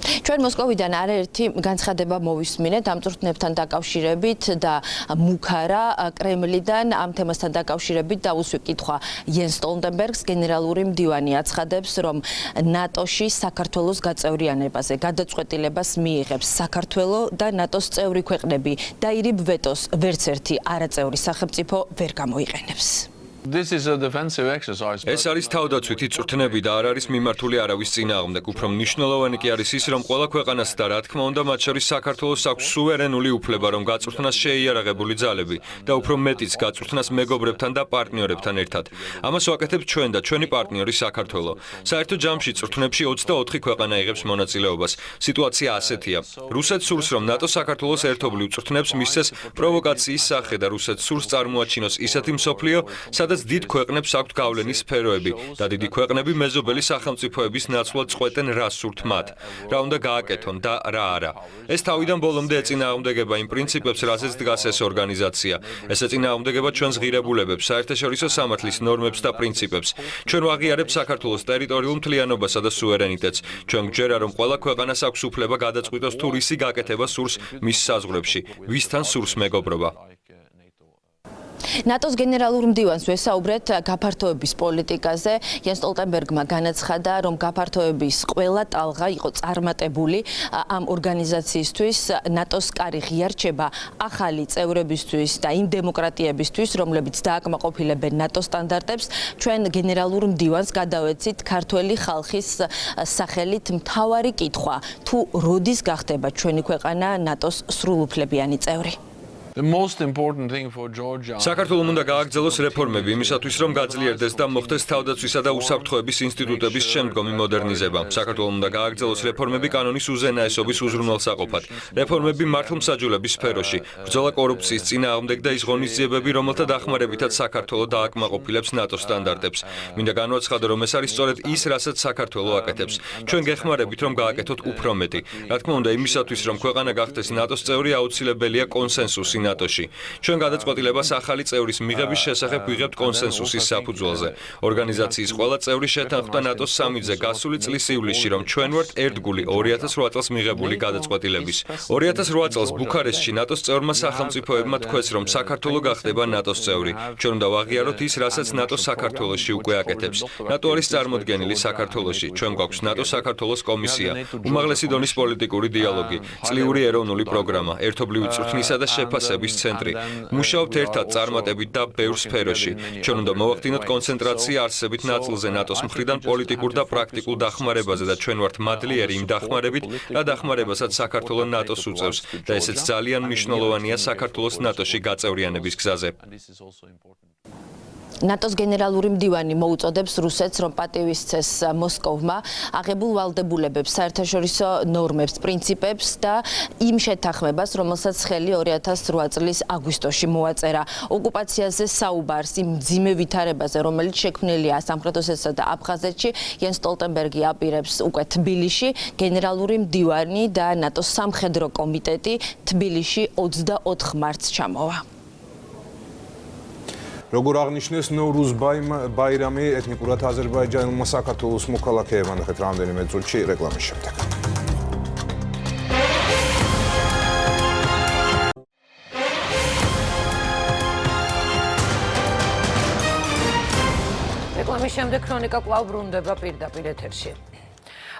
ჩვენ მოსკოვიდან არაერთი განცხადება მოვისმინეთ ამ წვრთნებთან დაკავშირებით და მუქარა კრემლიდან ამ თემასთან დაკავშირებით დაუსვი კითხვა იენს სტოლტენბერგს. გენერალური მდივანი აცხადებს, რომ ნატოში საქართველოს გაწევრიანებაზე გადაწყვეტილებას მიიღებს საქართველო და ნატოს წევრი ქვეყნები და ირიბ ვეტოს ვერც ერთი არაწევრი სახელმწიფო ვერ გამოიყენებს. ეს არის თავდაცვითი წვრთნები და არ არის მიმართული არავის წინააღმდეგ. უფრო მნიშვნელოვანი კი არის ის, რომ ყველა ქვეყანას და რა თქმა უნდა მათ შორის საქართველოს აქვს სუვერენული უფლება, რომ გაწვრთნას შეიარაღებული ძალები და უფრო მეტიც გაწვრთნას მეგობრებთან და პარტნიორებთან ერთად. ამას ვაკეთებთ ჩვენ და ჩვენი პარტნიორი საქართველო. საერთო ჯამში წვრთნებში 24 ქვეყანა იღებს მონაწილეობას. სიტუაცია ასეთია. რუსეთს სურს, რომ ნატო საქართველოს ერთობლივ წვრთნებს მისცეს პროვოკაციის სახე და რუსეთს სურს წარმოაჩინოს ისეთი მსოფლიო, სადაც სადაც დიდ ქვეყნებს აქვთ გავლენის სფეროები და დიდი ქვეყნები მეზობელი სახელმწიფოების ნაცვლად წყვეტენ რა სურთ მათ, რა უნდა გააკეთონ და რა არა. ეს თავიდან ბოლომდე ეწინააღმდეგება იმ პრინციპებს, რაზეც დგას ეს ორგანიზაცია. ეს ეწინააღმდეგება ჩვენს ღირებულებებს, საერთაშორისო სამართლის ნორმებს და პრინციპებს. ჩვენ ვაღიარებთ საქართველოს ტერიტორიულ მთლიანობასა და სუვერენიტეტს. ჩვენ გვჯერა, რომ ყველა ქვეყანას აქვს უფლება გადაწყვიტოს თუ რისი გაკეთება სურს მის საზღვრებში, ვისთან სურს მეგობრობა. ნატოს გენერალურ მდივანს ვესაუბრეთ გაფართოების პოლიტიკაზე. იან სტოლტენბერგმა განაცხადა, რომ გაფართოების ყველა ტალღა იყო წარმატებული ამ ორგანიზაციისთვის. ნატოს კარი ღიარჩება ახალი წევრებისთვის და იმ დემოკრატიებისთვის, რომლებიც დააკმაყოფილებენ ნატოს სტანდარტებს. ჩვენ გენერალურ მდივანს გადავეცით ქართველი ხალხის სახელით მთავარი კითხვა, თუ როდის გახდება ჩვენი ქვეყანა ნატოს სრულუფლებიანი წევრი. საქართველომ უნდა გააგრძელოს რეფორმები იმისათვის, რომ გაძლიერდეს და მოხდეს თავდაცვისა და უსაფრთხოების ინსტიტუტების შემდგომი მოდერნიზება. საქართველომ უნდა გააგრძელოს რეფორმები კანონის უზენაესობის უზრუნველსაყოფად, რეფორმები მართლმსაჯულების სფეროში, ბრძოლა კორუფციის წინააღმდეგ და ის ღონისძიებები, რომელთა დახმარებითაც საქართველო დააკმაყოფილებს ნატოს სტანდარტებს. მინდა განვაცხადო, რომ ეს არის სწორედ ის, რასაც საქართველო აკეთებს. ჩვენ გეხმარებით, რომ გააკეთოთ უფრო მეტი. რა თქმა უნდა, იმისათვის, რომ ქვეყანა გახდეს ნატოს წევრი, აუცილებელია კონსენსუსი ნატოში. ჩვენ გადაწყვეტილებას ახალი წევრის მიღების შესახებ ვიღებთ კონსენსუსის საფუძველზე. ორგანიზაციის ყველა წევრი შეთანხმდა ნატოს სამიტზე გასული წლის ივლისში, რომ ჩვენ ვართ ერთგული 2008 წელს მიღებული გადაწყვეტილების. 2008 წელს ბუქარესტში ნატოს წევრმა სახელმწიფოებმა თქვეს, რომ საქართველო გახდება ნატოს წევრი. ჩვენ უნდა ვაღიაროთ ის, რასაც ნატო საქართველოში უკვე აკეთებს. ნატო არის წარმოდგენილი საქართველოში. ჩვენ გვაქვს ნატო საქართველოს კომისია, უმაღლესი დონის პოლიტიკური დიალოგი, წლიური ეროვნული პროგრამა, ერთობლივი წვრთნისა და შეფასების ცენტრი. მუშაობთ ერთად წარმატებით და ბევრ სფეროში. ჩვენ უნდა მოვახდინოთ კონცენტრაცია არსებით ნაწილზე ნატოს მხრიდან პოლიტიკურ და პრაქტიკულ დახმარებაზე და ჩვენ ვართ მადლიერი იმ დახმარებით, რა დახმარებასაც საქართველო ნატოს უწევს და ესეც ძალიან მნიშვნელოვანია საქართველოს ნატოში გაწევრიანების გზაზე. ნატოს გენერალური მდივანი მოუწოდებს რუსეთს, რომ პატივისცეს მოსკოვმა აღებულ ვალდებულებებს, საერთაშორისო ნორმებს, პრინციპებს და იმ შეთანხმებას, რომელსაც ხელი 2008 წლის აგვისტოში მოაწერა. ოკუპაციაზე საუბარს, იმ მძიმე ვითარებაზე, რომელიც შექმნილია სამხრეთ ოსეთსა და აფხაზეთში, იან სტოლტენბერგი აპირებს უკვე თბილისში. გენერალური მდივანი და ნატოს სამხედრო კომიტეტი თბილისში 24 მარტს ჩამოვა. როგორ აღნიშნეს ნოვრუზ ბაირამი ეთნიკურად აზერბაიჯანულმა საქართველოს მოქალაქეებმა, ნახეთ რამდენიმე წუთში რეკლამის შემდეგ. რეკლამის შემდეგ ქრონიკა კვლავ ბრუნდება პირდაპირ ეთერში.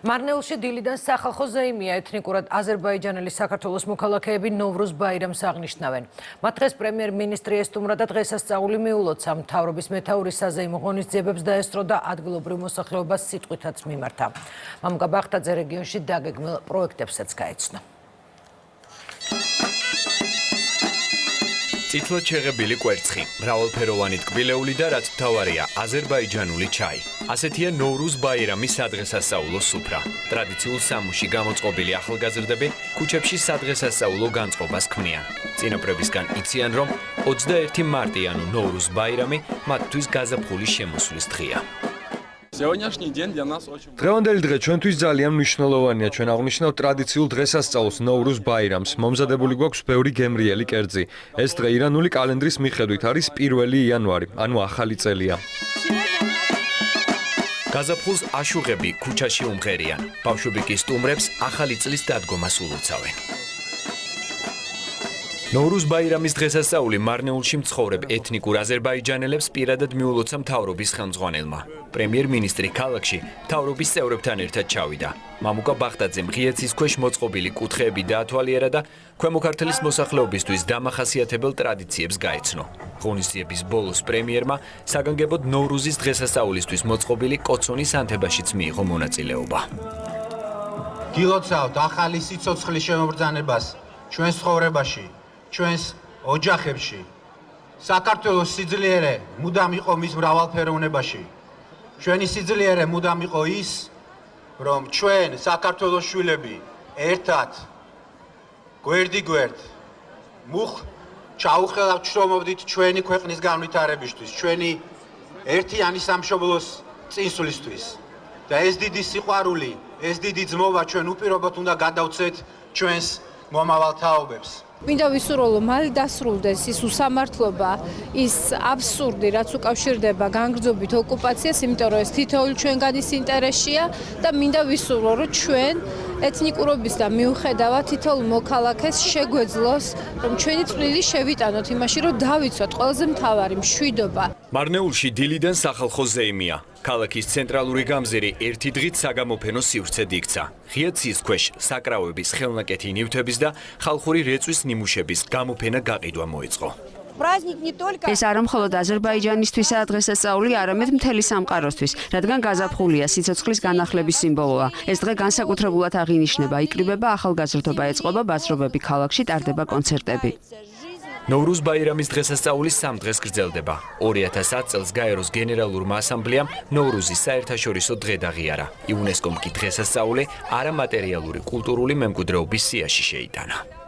მარნეულში დილიდან სახალხო ზეიმია ეთნიკურად აზერბაიჯანელი საქართველოს მოქალაქეები ნოვრუზ ბაირამს აღნიშნავენ. მათ დღეს პრემიერ-მინისტრი ესტუმრა და დღესასწაული მიულოცა, მთავრობის მეთაურის საზეიმო ღონისძიებებს დაესწრო და ადგილობრივ მოსახლეობას სიტყვითაც მიმართა. მამუკა ბახტაძე რეგიონში დაგეგმილ პროექტებსაც გაეცნო. წითლად შეღებილი კვერცხი, მრავალფეროვანი ტკბილეული და რაც მთავარია, აზერბაიჯანული ჩაი. ასეთია ნოვრუზ ბაირამის სადღესასწაულო სუფრა. ტრადიციულ სამუში გამოწყობილი ახალგაზრდები ქუჩებში სადღესასწაულო განწყობას ქმნიან. წინაპრებისგან იციან, რომ 21 მარტი ანუ ნოვრუზ ბაირამი მათთვის გაზაფხულის შემოსვლის დღეა. დღევანდელი დღე ჩვენთვის ძალიან მნიშვნელოვანია. ჩვენ აღნიშნავთ ტრადიციულ დღესასწაულს ნოვრუზ ბაირამს. მომზადებული გვაქვს ბევრი გემრიელი კერძი. ეს დღე ირანული კალენდრის მიხედვით არის 1 იანვარი, ანუ ახალი წელია. გაზაფხულს აშუღები ქუჩაში უმღერიან. ბავშვები კი სტუმრებს ახალი წლის დადგომას ულოცავენ. ნოვრუზ ბაირამის დღესასწაული მარნეულში მცხოვრებ ეთნიკურ აზერბაიჯანელებს პირადად მიულოცა მთავრობის ხელმძღვანელმა. პრემიერ-მინისტრი ქალაქში მთავრობის წევრებთან ერთად ჩავიდა. მამუკა ბახტაძემ ღიაცის ქვეშ მოწყობილი კუთხეები დაათვალიერა და ქვემო ქართლის მოსახლეობისთვის დამახასიათებელ ტრადიციებს გაეცნო. ღონისძიების ბოლოს პრემიერმა საგანგებოდ ნოვრუზის დღესასწაულისთვის მოწყობილი კოცონის ანთებაშიც მიიღო მონაწილეობა. გილოცავთ ახალი სიცოცხლის შემობრძანებას ჩვენს ცხოვრებაში, ჩვენს ოჯახებში. საქართველოს სიძლიერე მუდამ იყო მის მრავალფეროვნებაში. ჩვენი სიძლიერე მუდამ იყო ის, რომ ჩვენ საქართველოს შვილები ერთად გვერდიგვერდ მუხ ჩაუხელავთ შრომობდით ჩვენი ქვეყნის განვითარებისთვის, ჩვენი ერთიანი სამშობლოს წინსვლისთვის. და ეს დიდი სიყვარული, ეს დიდი ძმობა ჩვენ უპირობოდ უნდა გადავცეთ ჩვენს მომავალ თაობებს. მინდა ვისურვო, მალე დასრულდეს ის უსამართლობა, ის აბსურდი, რაც უკავშირდება განგრძობით ოკუპაციას, იმიტომ რომ ეს თითოეული ჩვენგანის ინტერესია და მინდა ვისურვო, რომ ჩვენ ეთნიკურობის და მიუხედავად თითოეულ მოქალაქეს შეგვეძლოს, რომ ჩვენი წვლილი შევიტანოთ იმაში, რომ დავიცვათ ყველაზე მთავარი მშვიდობა. მარნეულში დილიდან სახალხო ზეიმია. ქალაქის ცენტრალური გამზირი ერთი დღით საგამოფენო სივრცედ იქცა. ღია ცის ქვეშ საკრავების, ხელნაკეთი ნივთების და ხალხური რეწვის ნიმუშების გამოფენა გაყიდვა მოეწყო. ეს არა მხოლოდ აზერბაიჯანისთვისაა დღესასწაული, არამედ მთელი სამყაროსთვის, რადგან გაზაფხულია სიცოცხლის განახლების სიმბოლოა. ეს დღე განსაკუთრებულად აღინიშნება, იკრიბება ახალგაზრდობა, ეწყობა ბაზრობები ქალაქში, ტარდება კონცერტები. ნოვრუზ ბაირამის დღესასწაული 3 დღეს გრძელდება. 2010 წელს გაეროს გენერალურმა ასამბლეამ ნოვრუზის საერთაშორისო დღე დაღიარა. იუნესკომ კი დღესასწაული არამატერიალური კულტურული მემკვიდრეობის სიაში შეიტანა.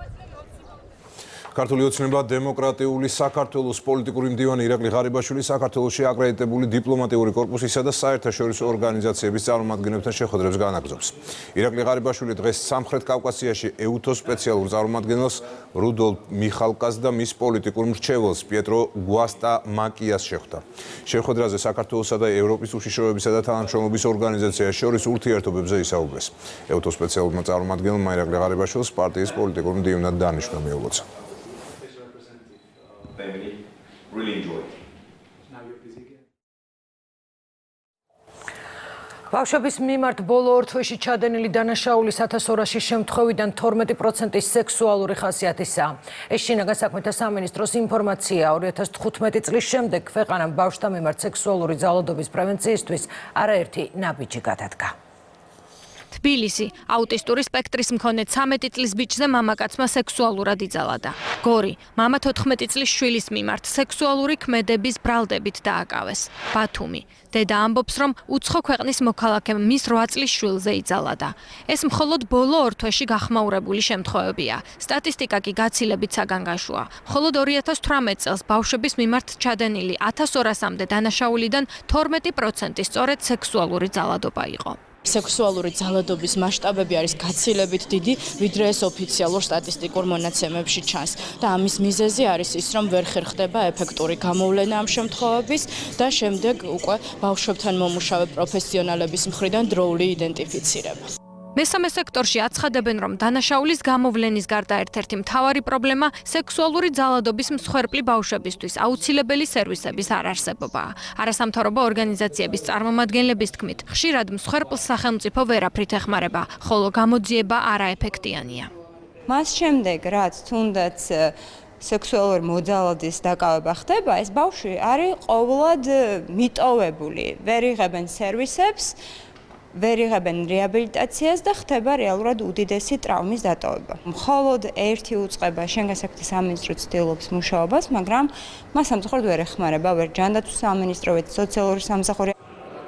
ქართული ოცნება დემოკრატიული საქართველოს პოლიტიკური მდივანი ირაკლი ღარიბაშვილი საქართველოში აკრედიტებული დიპლომატიური კორპუსისა და საერთაშორისო ორგანიზაციების წარმომადგენლებთან შეხვედრებს განაგრძობს. ირაკლი ღარიბაშვილი დღეს სამხრეთ კავკასიაში ეუთოს სპეციალურ წარმომადგენელს რუდოლფ მიხალკას და მის პოლიტიკურ მრჩეველს პიეტრო გვასტამაკიას შეხვდა. შეხვედრაზე საქართველოსა და ევროპის უშიშროებისა და თანამშრომლობის ორგანიზაციაში შორის ურთიერთობებზე ისაუბრეს. ეუთოს სპეციალურმა წარმომადგენელმა ირაკლი ღარიბაშვილს პარტიის პოლიტიკურ მდივნად დანიშვნა მიულოცა. ბავშვების მიმართ ბოლო ორ თვეში ჩადენილი დანაშაულის 1200 შემთხვევიდან 12% სექსუალური ხასიათისაა. ეს შინაგან საქმეთა სამინისტროს ინფორმაციაა. 2015 წლის შემდეგ ქვეყანამ ბავშვთა მიმართ სექსუალური ძალადობის პრევენციისთვის არაერთი ნაბიჯი გადადგა. თბილისი აუტისტური სპექტრის მქონე 13 წლის ბიჭზე მამაკაცმა სექსუალურად იძალადა. გორი მამა 14 წლის შვილის მიმართ სექსუალური ქმედების ბრალდებით დააკავეს. ბათუმი დედა ამბობს, რომ უცხო ქვეყნის მოქალაქემ მის 8 წლის შვილზე იძალადა. ეს მხოლოდ ბოლო ორ თვეში გახმაურებული შემთხვევებია. სტატისტიკა კი გაცილებით საგანგაშოა. მხოლოდ 2018 წელს ბავშვების მიმართ ჩადენილი 1200-მდე დანაშაულიდან 12% სწორედ სექსუალური ძალადობა იყო. სექსუალური ძალადობის მასშტაბები არის გაცილებით დიდი, ვიდრე ეს ოფიციალურ სტატისტიკურ მონაცემებში ჩანს. და ამის მიზეზი არის ის, რომ ვერ ხერხდება ეფექტური გამოვლენა ამ შემთხვევების და შემდეგ უკვე ბავშვებთან მომუშავე პროფესიონალების მხრიდან დროული იდენტიფიცირება. მესამე სექტორში აცხადებენ, რომ დანაშაულის გამოვლენის გარდა ერთ-ერთი მთავარი პრობლემა სექსუალური ძალადობის მსხვერპლი ბავშვებისთვის აუცილებელი სერვისების არარსებობაა. არასამთავრობო ორგანიზაციების წარმომადგენლების თქმით, ხშირად მსხვერპლს სახელმწიფო ვერაფრით ეხმარება, ხოლო გამოძიება არაეფექტიანია. მას შემდეგ, რაც თუნდაც სექსუალური მოძალადის დაკავება ხდება, ეს ბავშვი არის ყოვლად მიტოვებული, ვერ იღებენ სერვისებს, ვერ იღებენ რეაბილიტაციას და ხდება რეალურად უდიდესი ტრავმის დატოვება. მხოლოდ ერთი უწყება შინაგან საქმეთა სამინისტრო ცდილობს მუშაობას, მაგრამ მას სამწუხაროდ ვერ ეხმარება, ვერ ჯანდაცვის სამინისტრო, სოციალური სამსახური.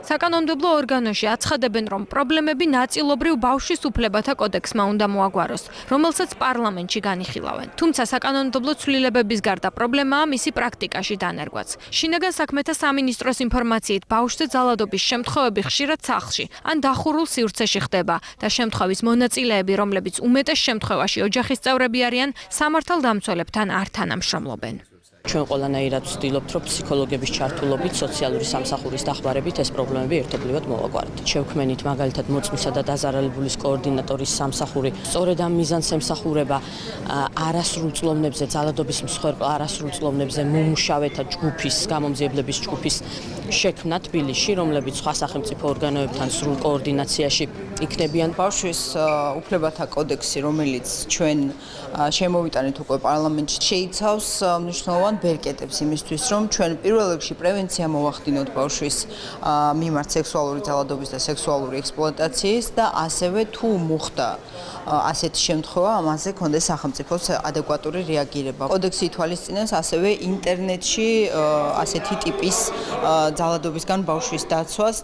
საკანონმდებლო ორგანოში აცხადებენ, რომ პრობლემები ნაწილობრივ ბავშვის უფლებათა კოდექსმა უნდა მოაგვაროს, რომელსაც პარლამენტში განიხილავენ. თუმცა საკანონმდებლო ცვლილებების გარდა პრობლემაა მისი პრაქტიკაში დანერგვაც. შინაგან საქმეთა სამინისტროს ინფორმაციით, ბავშვზე ძალადობის შემთხვევები ხშირად სახლში ან დახურულ სივრცეში ხდება და შემთხვევის მონაწილეები, რომლებიც უმეტეს შემთხვევაში ოჯახის წევრები არიან, სამართალდამცველებთან არ თანამშრომლობენ. ჩვენ ყველანაირად ვცდილობთ, რომ ფსიქოლოგების ჩართულობით, სოციალური სამსახურის დახმარებით ეს პრობლემები ერთობლივად მოვაგვაროთ. შევქმნით მაგალითად მოწმისა და დაზარალებულის კოორდინატორის სამსახური. სწორედ ამ მიზანს ემსახურება არასრულ წლოვნებზე, ძალადობის მსხვერპლ არასრულ წლოვნებზე მომუშავეთა ჯგუფის, გამომძიებლების ჯგუფის შექმნა თბილისში, რომლებიც სხვა სახელმწიფო ორგანოებთან სრულ კოორდინაციაში იქნებიან. ბავშვის უფლებათა კოდექსი, რომელიც ჩვენ შემოვიტანეთ უკვე პარლამენტში, შეიცავს მნიშვნელოვან ბერკეტებს იმისთვის, რომ ჩვენ პირველ რიგში პრევენცია მოვახდინოთ ბავშვის მიმართ სექსუალური ძალადობის და სექსუალური ექსპლუატაციის და ასევე თუ მოხდა ასეთი შემთხვევა, ამაზე კონდეს სახელმწიფოს ადეკვატური რეაგირება. კოდექსი ითვალისწინებს ასევე ინტერნეტში ასეთი ტიპის ძალადობისგან ბავშვის დაცვას.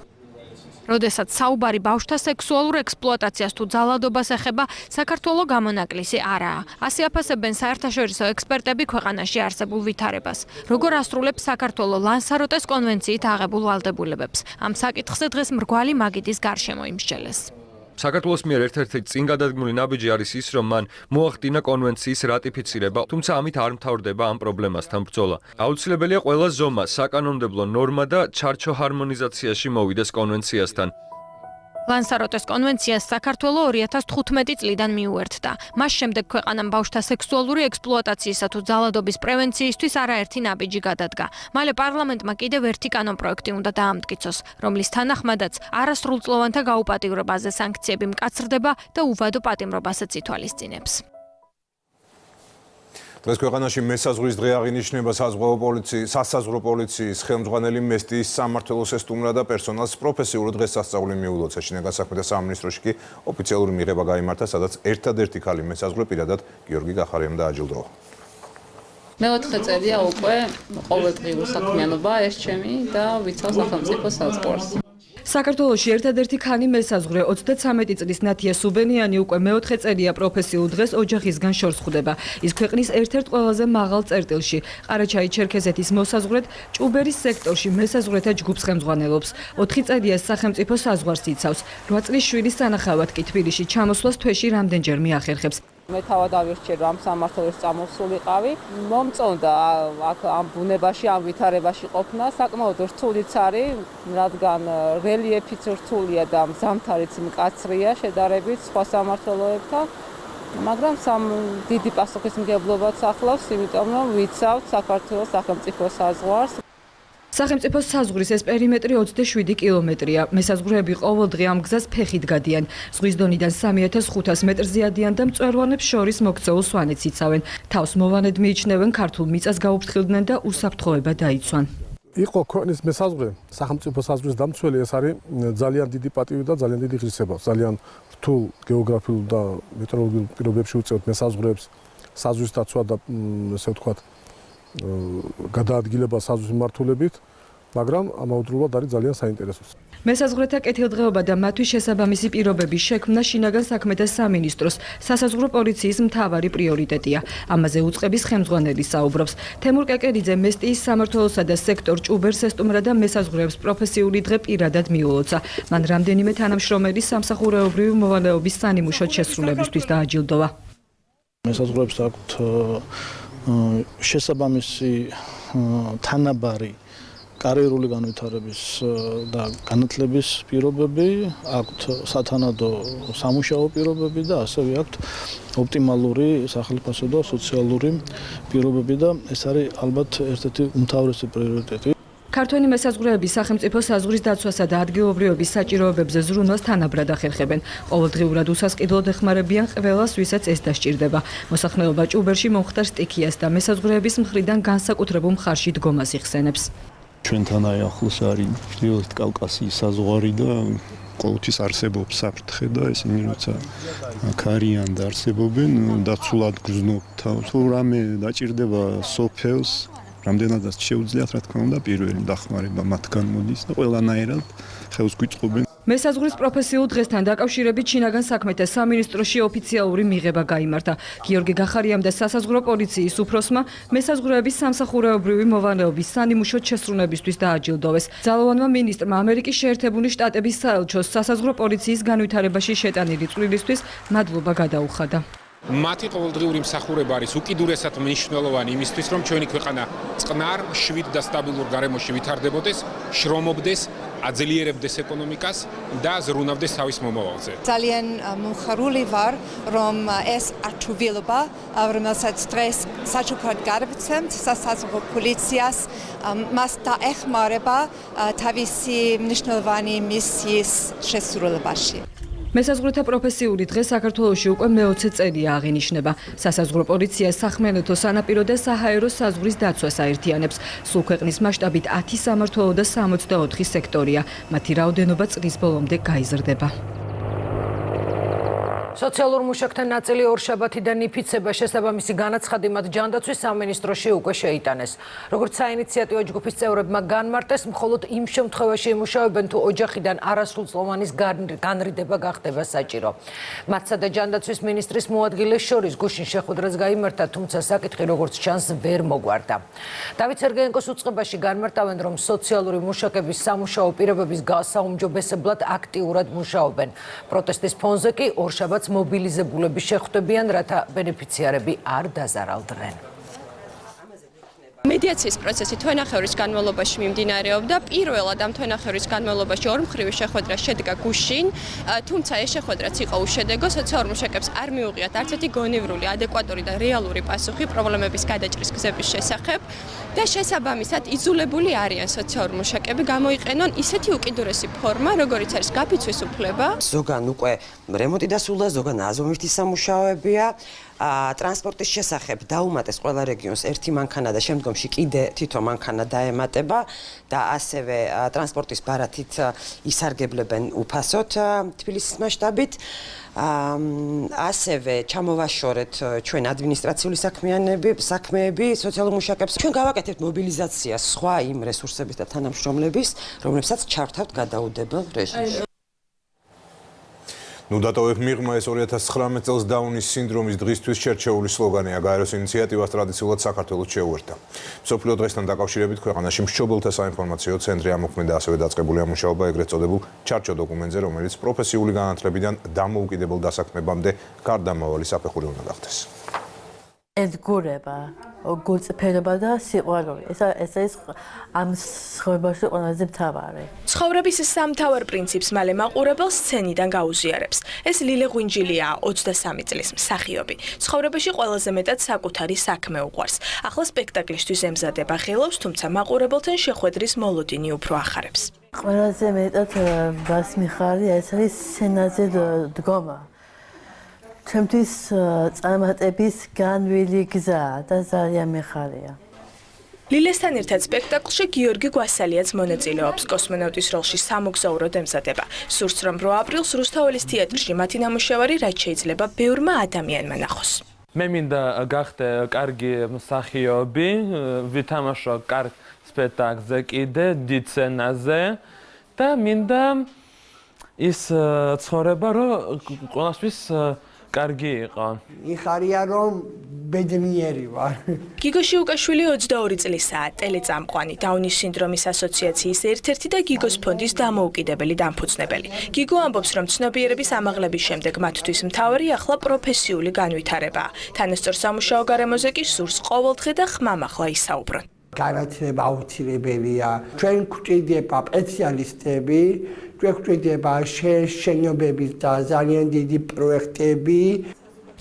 როდესაც საუბარი ბავშვთა სექსუალურ ექსპლუატაციას თუ ძალადობას ეხება, საქართველოს გამონაკლისი არაა. ასე აფასებენ საერთაშორისო ექსპერტები ქვეყანაში არსებულ ვითარებას. როგორ ასრულებს საქართველოს ლანსაროტეს კონვენციით აღებულ ვალდებულებებს? ამ საკითხზე დღეს მრგვალი მაგიდის გარშემო იმსჯელეს. საქართველოს მიერ ერთ-ერთი წინ გადადგმული ნაბიჯი არის ის, რომ მან მოახდინა კონვენციის რატიფიცირება, თუმცა ამით არ მთავრდება ამ პრობლემასთან ბრძოლა. აუცილებელია ყველა ზომა, საკანონმდებლო ნორმა და ჩარჩო ჰარმონიზაციაში მოვიდეს კონვენციასთან. ლანსაროტეს კონვენციას საქართველოს 2015 წლიდან მიუერთდა. მას შემდეგ ქვეყანამ ბავშვთა სექსუალური ექსპლუატაციისა თუ ძალადობის პრევენციისთვის არაერთი ნაბიჯი გადადგა. მალე პარლამენტმა კიდევ ერთი კანონპროექტი უნდა დაამტკიცოს, რომლის თანახმადაც არასრულწლოვანთა გაუპატიურებაზე სანქციები მკაცრდება და უვადო პატიმრობასაც ითვალისწინებს. დღეს ქვეყანაში მესაზღვრის დღე აღინიშნება სასაზღვრო პოლიციის ხელმძღვანელი მესტიის სამმართველოს ესტუმრა და პერსონალს პროფესიულად დღესასწაული მიულოცა. შინაგან საქმეთა სამინისტროში კი ოფიციალური მიღება გაიმართა, სადაც ერთადერთი ქალი მესაზღვრო პირადად გიორგი გახარიამ დააჯილდოვა. მეოთხე წელია უკვე ყოველდღიური საქმიანობა ეს ჩემი და ვიცავ სახელმწიფო საზღვარს. საქართველოში ერთადერთი ქალი მესაზღვრე 33 წლის ნათია სუბენიანი უკვე მეოთხე წელია პროფესიულ დღეს ოჯახისგან შორს ხვდება. ის ქვეყნის ერთ-ერთ ყველაზე მაღალ წერტილში, ყარაჩაი-ჩერქეზეთის მოსაზღვრედ ჭუბერის სექტორში მესაზღვრეთა ჯგუფს ხელმძღვანელობს. 4 წელია სახელმწიფო საზღვარს იცავს. 8 წლის შვილის სანახავად კი თბილისში ჩამოსვლას თვეში რამდენჯერ მიახერხებს. მე თავად ავირჩიე რომ ამ სამმართველოს წამოსულიყავი. მომწონდა აქ ამ ბუნებაში, ამ ვითარებაში ყოფნა. საკმაოდ რთულიც არის, რადგან რელიეფიც რთულია და ზამთარიც მკაცრია შედარებით სხვა სამმართველოებთან. მაგრამ დიდი პასუხისმგებლობაც ახლავს, იმიტომ რომ ვიცავთ საქართველოს სახელმწიფო საზღვარს. სახელმწიფო საზღვრის ეს პერიმეტრი 27 კილომეტრია. მესაზღვრეები ყოველდღე ამ გზას ფეხით გადიან. ზღვის დონიდან 3500 მეტრზე ადიან და მწვერვალებს შორის მოქცეულ სვანეთს იცავენ. თავს მოვანედ მიიჩნევენ, ქართულ მიწას გაუფრთხილდნენ და უსაფრთხოება დაიცვან. იყო ქვეყნის მესაზღვრე, სახელმწიფო საზღვრის დამცველი, ეს არის ძალიან დიდი პატივი და ძალიან დიდი ღირსება. ძალიან რთულ გეოგრაფიულ და მეტეოროლოგიურ პირობებში უწევთ მესაზღვრეებს საზღვრის დაცვა და ესე ვთქვათ გადაადგილება საზღვრის მმართველობით, მაგრამ ამავდროულად არის ძალიან საინტერესო. მესაზღვრეთა კეთილდღეობა და მათთვის შესაბამისი პირობების შექმნა შინაგან საქმეთა სამინისტროს სასაზღვრო პოლიციის მთავარი პრიორიტეტია. ამაზე უწყების ხელმძღვანელი საუბრობს. თემურ კეკერიძე მესტიის სამმართველოსა და სექტორ ჭუბერს ესტუმრა და მესაზღვრეებს პროფესიული დღე პირადად მიულოცა. მან რამდენიმე თანამშრომელი სამსახურეობრივი მოვალეობის სანიმუშოდ შესრულებისთვის დააჯილდოვა. მესაზღვრეებს აქვთ შესაბამისი თანაბარი კარიერული განვითარების და განათლების პირობები, აქვთ სათანადო სამუშაო პირობები და ასევე აქვთ ოპტიმალური სახელმწიფო და სოციალური პირობები და ეს არის ალბათ ერთ-ერთი უმთავრესი პრიორიტეტი. ქართველი მესაზღვრეები სახელმწიფო საზღვრის დაცვასა და ადგილობრივების საჭიროებებზე ზრუნვას თანაბრად ახერხებენ. ყოველდღიურად უსასყიდლოდ ეხმარებიან ყველას, ვისაც ეს დასჭირდება. მოსახლეობა ჭუბერში მომხდარ სტიქიას და მესაზღვრეების მხრიდან განსაკუთრებულ მხარში დგომას იხსენებს. ჩვენთან ახლოს არის ჩრდილოეთ კავკასიის საზღვარი და ყოველთვის არსებობს საფრთხე და ესენი როცა აქ არიან და არსებობენ, დაცულად გრძნობ თავს. თუ რამე დაჭირდება სოფელს, რამდენადაც შეუძლიათ, რა თქმა უნდა, პირველი დახმარება მათგან მოდის და ყველანაირად ხელს გვიწყობენ. მესაზღვრის პროფესიულ დღესთან დაკავშირებით შინაგან საქმეთა სამინისტროში ოფიციალური მიღება გაიმართა. გიორგი გახარიამ და სასაზღვრო პოლიციის უფროსმა მესაზღვრეების სამსახურეობრივი მოვალეობის სანიმუშოდ შესრულებისთვის დააჯილდოვეს. ძალოვანმა მინისტრმა ამერიკის შეერთებული შტატების საელჩოს სასაზღვრო პოლიციის განვითარებაში შეტანილი წვლილისთვის მადლობა გადაუხადა. მათი ყოველდღიური მსახურება არის უკიდურესად მნიშვნელოვანი იმისთვის, რომ ჩვენი ქვეყანა წყნარ, შვიდ და სტაბილურ გარემოში ვითარდებოდეს, შრომობდეს, აძლიერებდეს ეკონომიკას და ზრუნავდეს თავის მომავალზე. ძალიან მომხარული ვარ, რომ ეს ართუვილობა, რომელსაც დღეს საჩუქრად გადავიცემთ სასაზღვრო პოლიციას, მას დაეხმარება თავისი მნიშვნელოვანი მისიის შესრულებაში. მესაზღვრეთა პროფესიული დღე საქართველოში უკვე მე-20 წელია აღინიშნება. სასაზღვრო პოლიცია სახმელეთო სანაპირო და საჰაერო საზღვრის დაცვას აერთიანებს. სულ ქვეყნის მასშტაბით 10 სამმართველო და 64 სექტორია. მათი რაოდენობა წლის ბოლომდე გაიზრდება. სოციალურ მუშაკთა ნაწილი ორშაბათიდან იფიცება, შესაბამისი განაცხადი მათ ჯანდაცვის სამინისტროში უკვე შეიტანეს. როგორც საინიციატივო ჯგუფის წევრებმა განმარტეს, მხოლოდ იმ შემთხვევაში იმუშავებენ, თუ ოჯახიდან არასრულწლოვანის განრიდება გახდება საჭირო. მათსა და ჯანდაცვის მინისტრის მოადგილეს შორის გუშინ შეხვედრაც გაიმართა, თუმცა საკითხი როგორც ჩანს ვერ მოგვარდა. დავით სერგეენკოს უწყებაში განმარტავენ, რომ სოციალური მუშაკების სამუშაო პირობების გასაუმჯობესებლად აქტიურად მუშაობენ. პროტესტის ფონზე კი ორშაბათს მობილიზებულები შეხვდებიან, რათა ბენეფიციარები არ დაზარალდნენ. მედიაციის პროცესი თვენახევრის განმავლობაში მიმდინარეობდა. პირველად ამ თვენახევრის განმავლობაში ორმხრივი შეხვედრა შედგა გუშინ, თუმცა ეს შეხვედრაც იყო უშედეგო. სოციალურ მუშაკებს არ მიუღიათ არც ერთი გონივრული, ადეკვატური და რეალური პასუხი პრობლემების გადაჭრის გზების შესახებ და შესაბამისად იძულებული არიან სოციალურ მუშაკები გამოიყენონ ისეთი უკიდურესი ფორმა, როგორიც არის გაფიცვის უფლება. ზოგან უკვე რემონტი დასრულდა, ზოგან აზომვირთის სამუშაოებია. ტრანსპორტის შესახებ დაუმატეს ყველა რეგიონს ერთი მანქანა და შემდგომში კიდე თითო მანქანა დაემატება და ასევე ტრანსპორტის ბარათით ისარგებლებენ უფასოდ თბილისის მასშტაბით. ასევე ჩამოვაშორეთ ჩვენ ადმინისტრაციული საქმეები სოციალურ მუშაკებს. ჩვენ გავაკეთებთ მობილიზაციას სხვა იმ რესურსების და თანამშრომლების, რომლებსაც ჩავთავთ გადაუდებელ რეჟიმში. დატოვებ მიღმა ეს 2019 წელს დაუნის სინდრომის დღისთვის შერჩეული სლოგანია. გაეროს ინიციატივას ტრადიციულად საქართველოს შეუერთა. მსოფლიო დღესთან დაკავშირებით ქვეყანაში მშობელთა საინფორმაციო ცენტრი ამოქმედა, ასევე დაწყებულია მუშაობა ეგრეთ წოდებულ ჩარჩო დოკუმენტზე, რომელიც პროფესიული განათლებიდან დამოუკიდებელ დასაქმებამდე გარდამავალი საფეხური უნდა გახდეს. ედგურება, გულწრფელობა და სიყვარული. ეს არის ამ ცხოვრებაში ყველაზე მთავარი. ცხოვრების სამთავარ პრინციპს მალე მაყურებელ სცენიდან გაუზიარებს. ეს ლილე ღვინჯილია, 23 წლის მსახიობი. ცხოვრებაში ყველაზე მეტად საკუთარი საქმე უყვარს. ახლა სპექტაკლისთვის ემზადება ღელავს, თუმცა მაყურებელთან შეხვედრის მოლოდინი უფრო ახარებს. ყველაზე მეტად მას მიხარია ეს არის სცენაზე დგომა. ჩემთვის წარმატების განვილი გზა და ძალიან მიხარია. ლილესთან ერთად სპექტაკლში გიორგი გვასალიაც მონაწილეობს. კოსმონავტის როლში სამოგზაუროდ ემზადება. სურს, რომ 8 აპრილს რუსთაველის თეატრში მათი ნამუშევარი რაც შეიძლება ბევრმა ადამიანმა ნახოს. მე მინდა გახდე კარგი მსახიობი, ვითამაშო კარგ სპექტაკლზე კიდე დიდ სცენაზე და მინდა ის ცხოვრება, რომ ყველასთვის კარგი იყო. იხარია რომ ბედნიერი ვარ. გიგო შიუკაშვილი 22 წლისაა, ტელეწამყვანი, დაუნის სინდრომის ასოციაციის ერთ-ერთი და გიგოს ფონდის დამოუკიდებელი დამფუძნებელი. გიგო ამბობს, რომ ცნობიერების ამაღლების შემდეგ მათთვის მთავარი ახლა პროფესიული განვითარებაა. თანასწორ სამუშაო გარემოზე კი სურს ყოველდღე და ხმამაღლა ისაუბრონ. განათლება აუცილებელია. ჩვენ გვჭირდება სპეციალისტები, ჩვენ გვჭირდება შენობების და ძალიან დიდი პროექტები.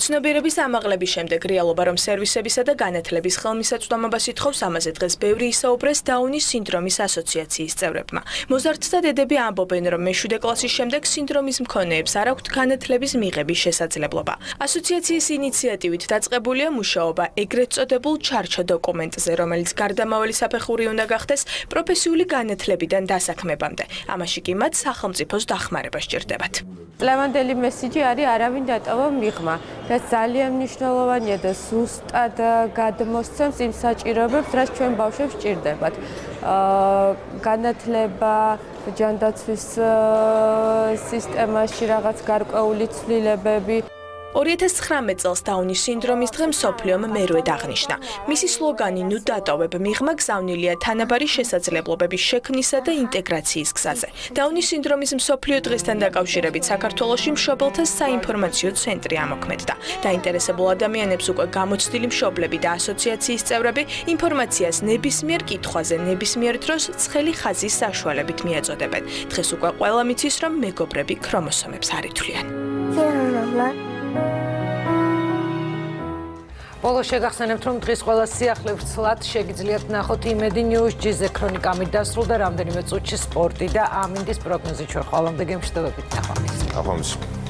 ცნობიერების ამაღლების შემდეგ რეალობა, რომ სერვისებისა და განათლების ხელმისაწვდომობას ითხოვს, ამაზე დღეს ბევრი ისაუბრეს დაუნის სინდრომის ასოციაციის წევრებმა. მოზარდ და დედები ამბობენ, რომ მე-7 კლასის შემდეგ სინდრომის მქონეებს არ აქვთ განათლების მიღების შესაძლებლობა. ასოციაციის ინიციატივით დაწყებულია მუშაობა ეგრეთ წოდებულ ჩარჩო დოკუმენტზე, რომელიც გარდამავალი საფეხური უნდა გახდეს პროფესიული განათლებიდან დასაქმებამდე. ამაში კი მათ სახელმწიფოს დახმარება სჭირდებათ. ლევანდელი მესიჯი არის არავინ დატოვა მიღმა. რაც ძალიან მნიშვნელოვანია და ზუსტად გადმოსცემს იმ საჭიროებებს, რაც ჩვენ ბავშვებს სჭირდებათ. განათლება, ჯანდაცვის სისტემაში რაღაც გარკვეული ცვლილებები. 2019 წელს დაუნის სინდრომის დღე მსოფლიომ მერვედ აღნიშნა. მისი სლოგანი ნუ დატოვებ მიღმა გზავნილია თანაბარი შესაძლებლობების შექმნისა და ინტეგრაციის გზაზე. დაუნის სინდრომის მსოფლიო დღესთან დაკავშირებით საქართველოში მშობელთა საინფორმაციო ცენტრი ამოქმედდა. დაინტერესებულ ადამიანებს უკვე გამოცდილი მშობლები და ასოციაციის წევრები ინფორმაციას ნებისმიერ კითხვაზე, ნებისმიერ დროს ცხელი ხაზის საშუალებით მიაწოდებენ. დღეს უკვე ყველა მიცის, რომ მეგობრები ქრომოსომებს არ ითვლიან. ბოლოს შეგახსენებთ, რომ დღის ყველა სიახლევრცლად შეგიძლიათ ნახოთ იმედი ნიუზ-ჯიზე ქრონიკა დასრულდა რამდენიმე წუთში სპორტი და ამინდის პროგნოზი ჩვენ ხვალამდე გემშვიდობებით ნახვამდის.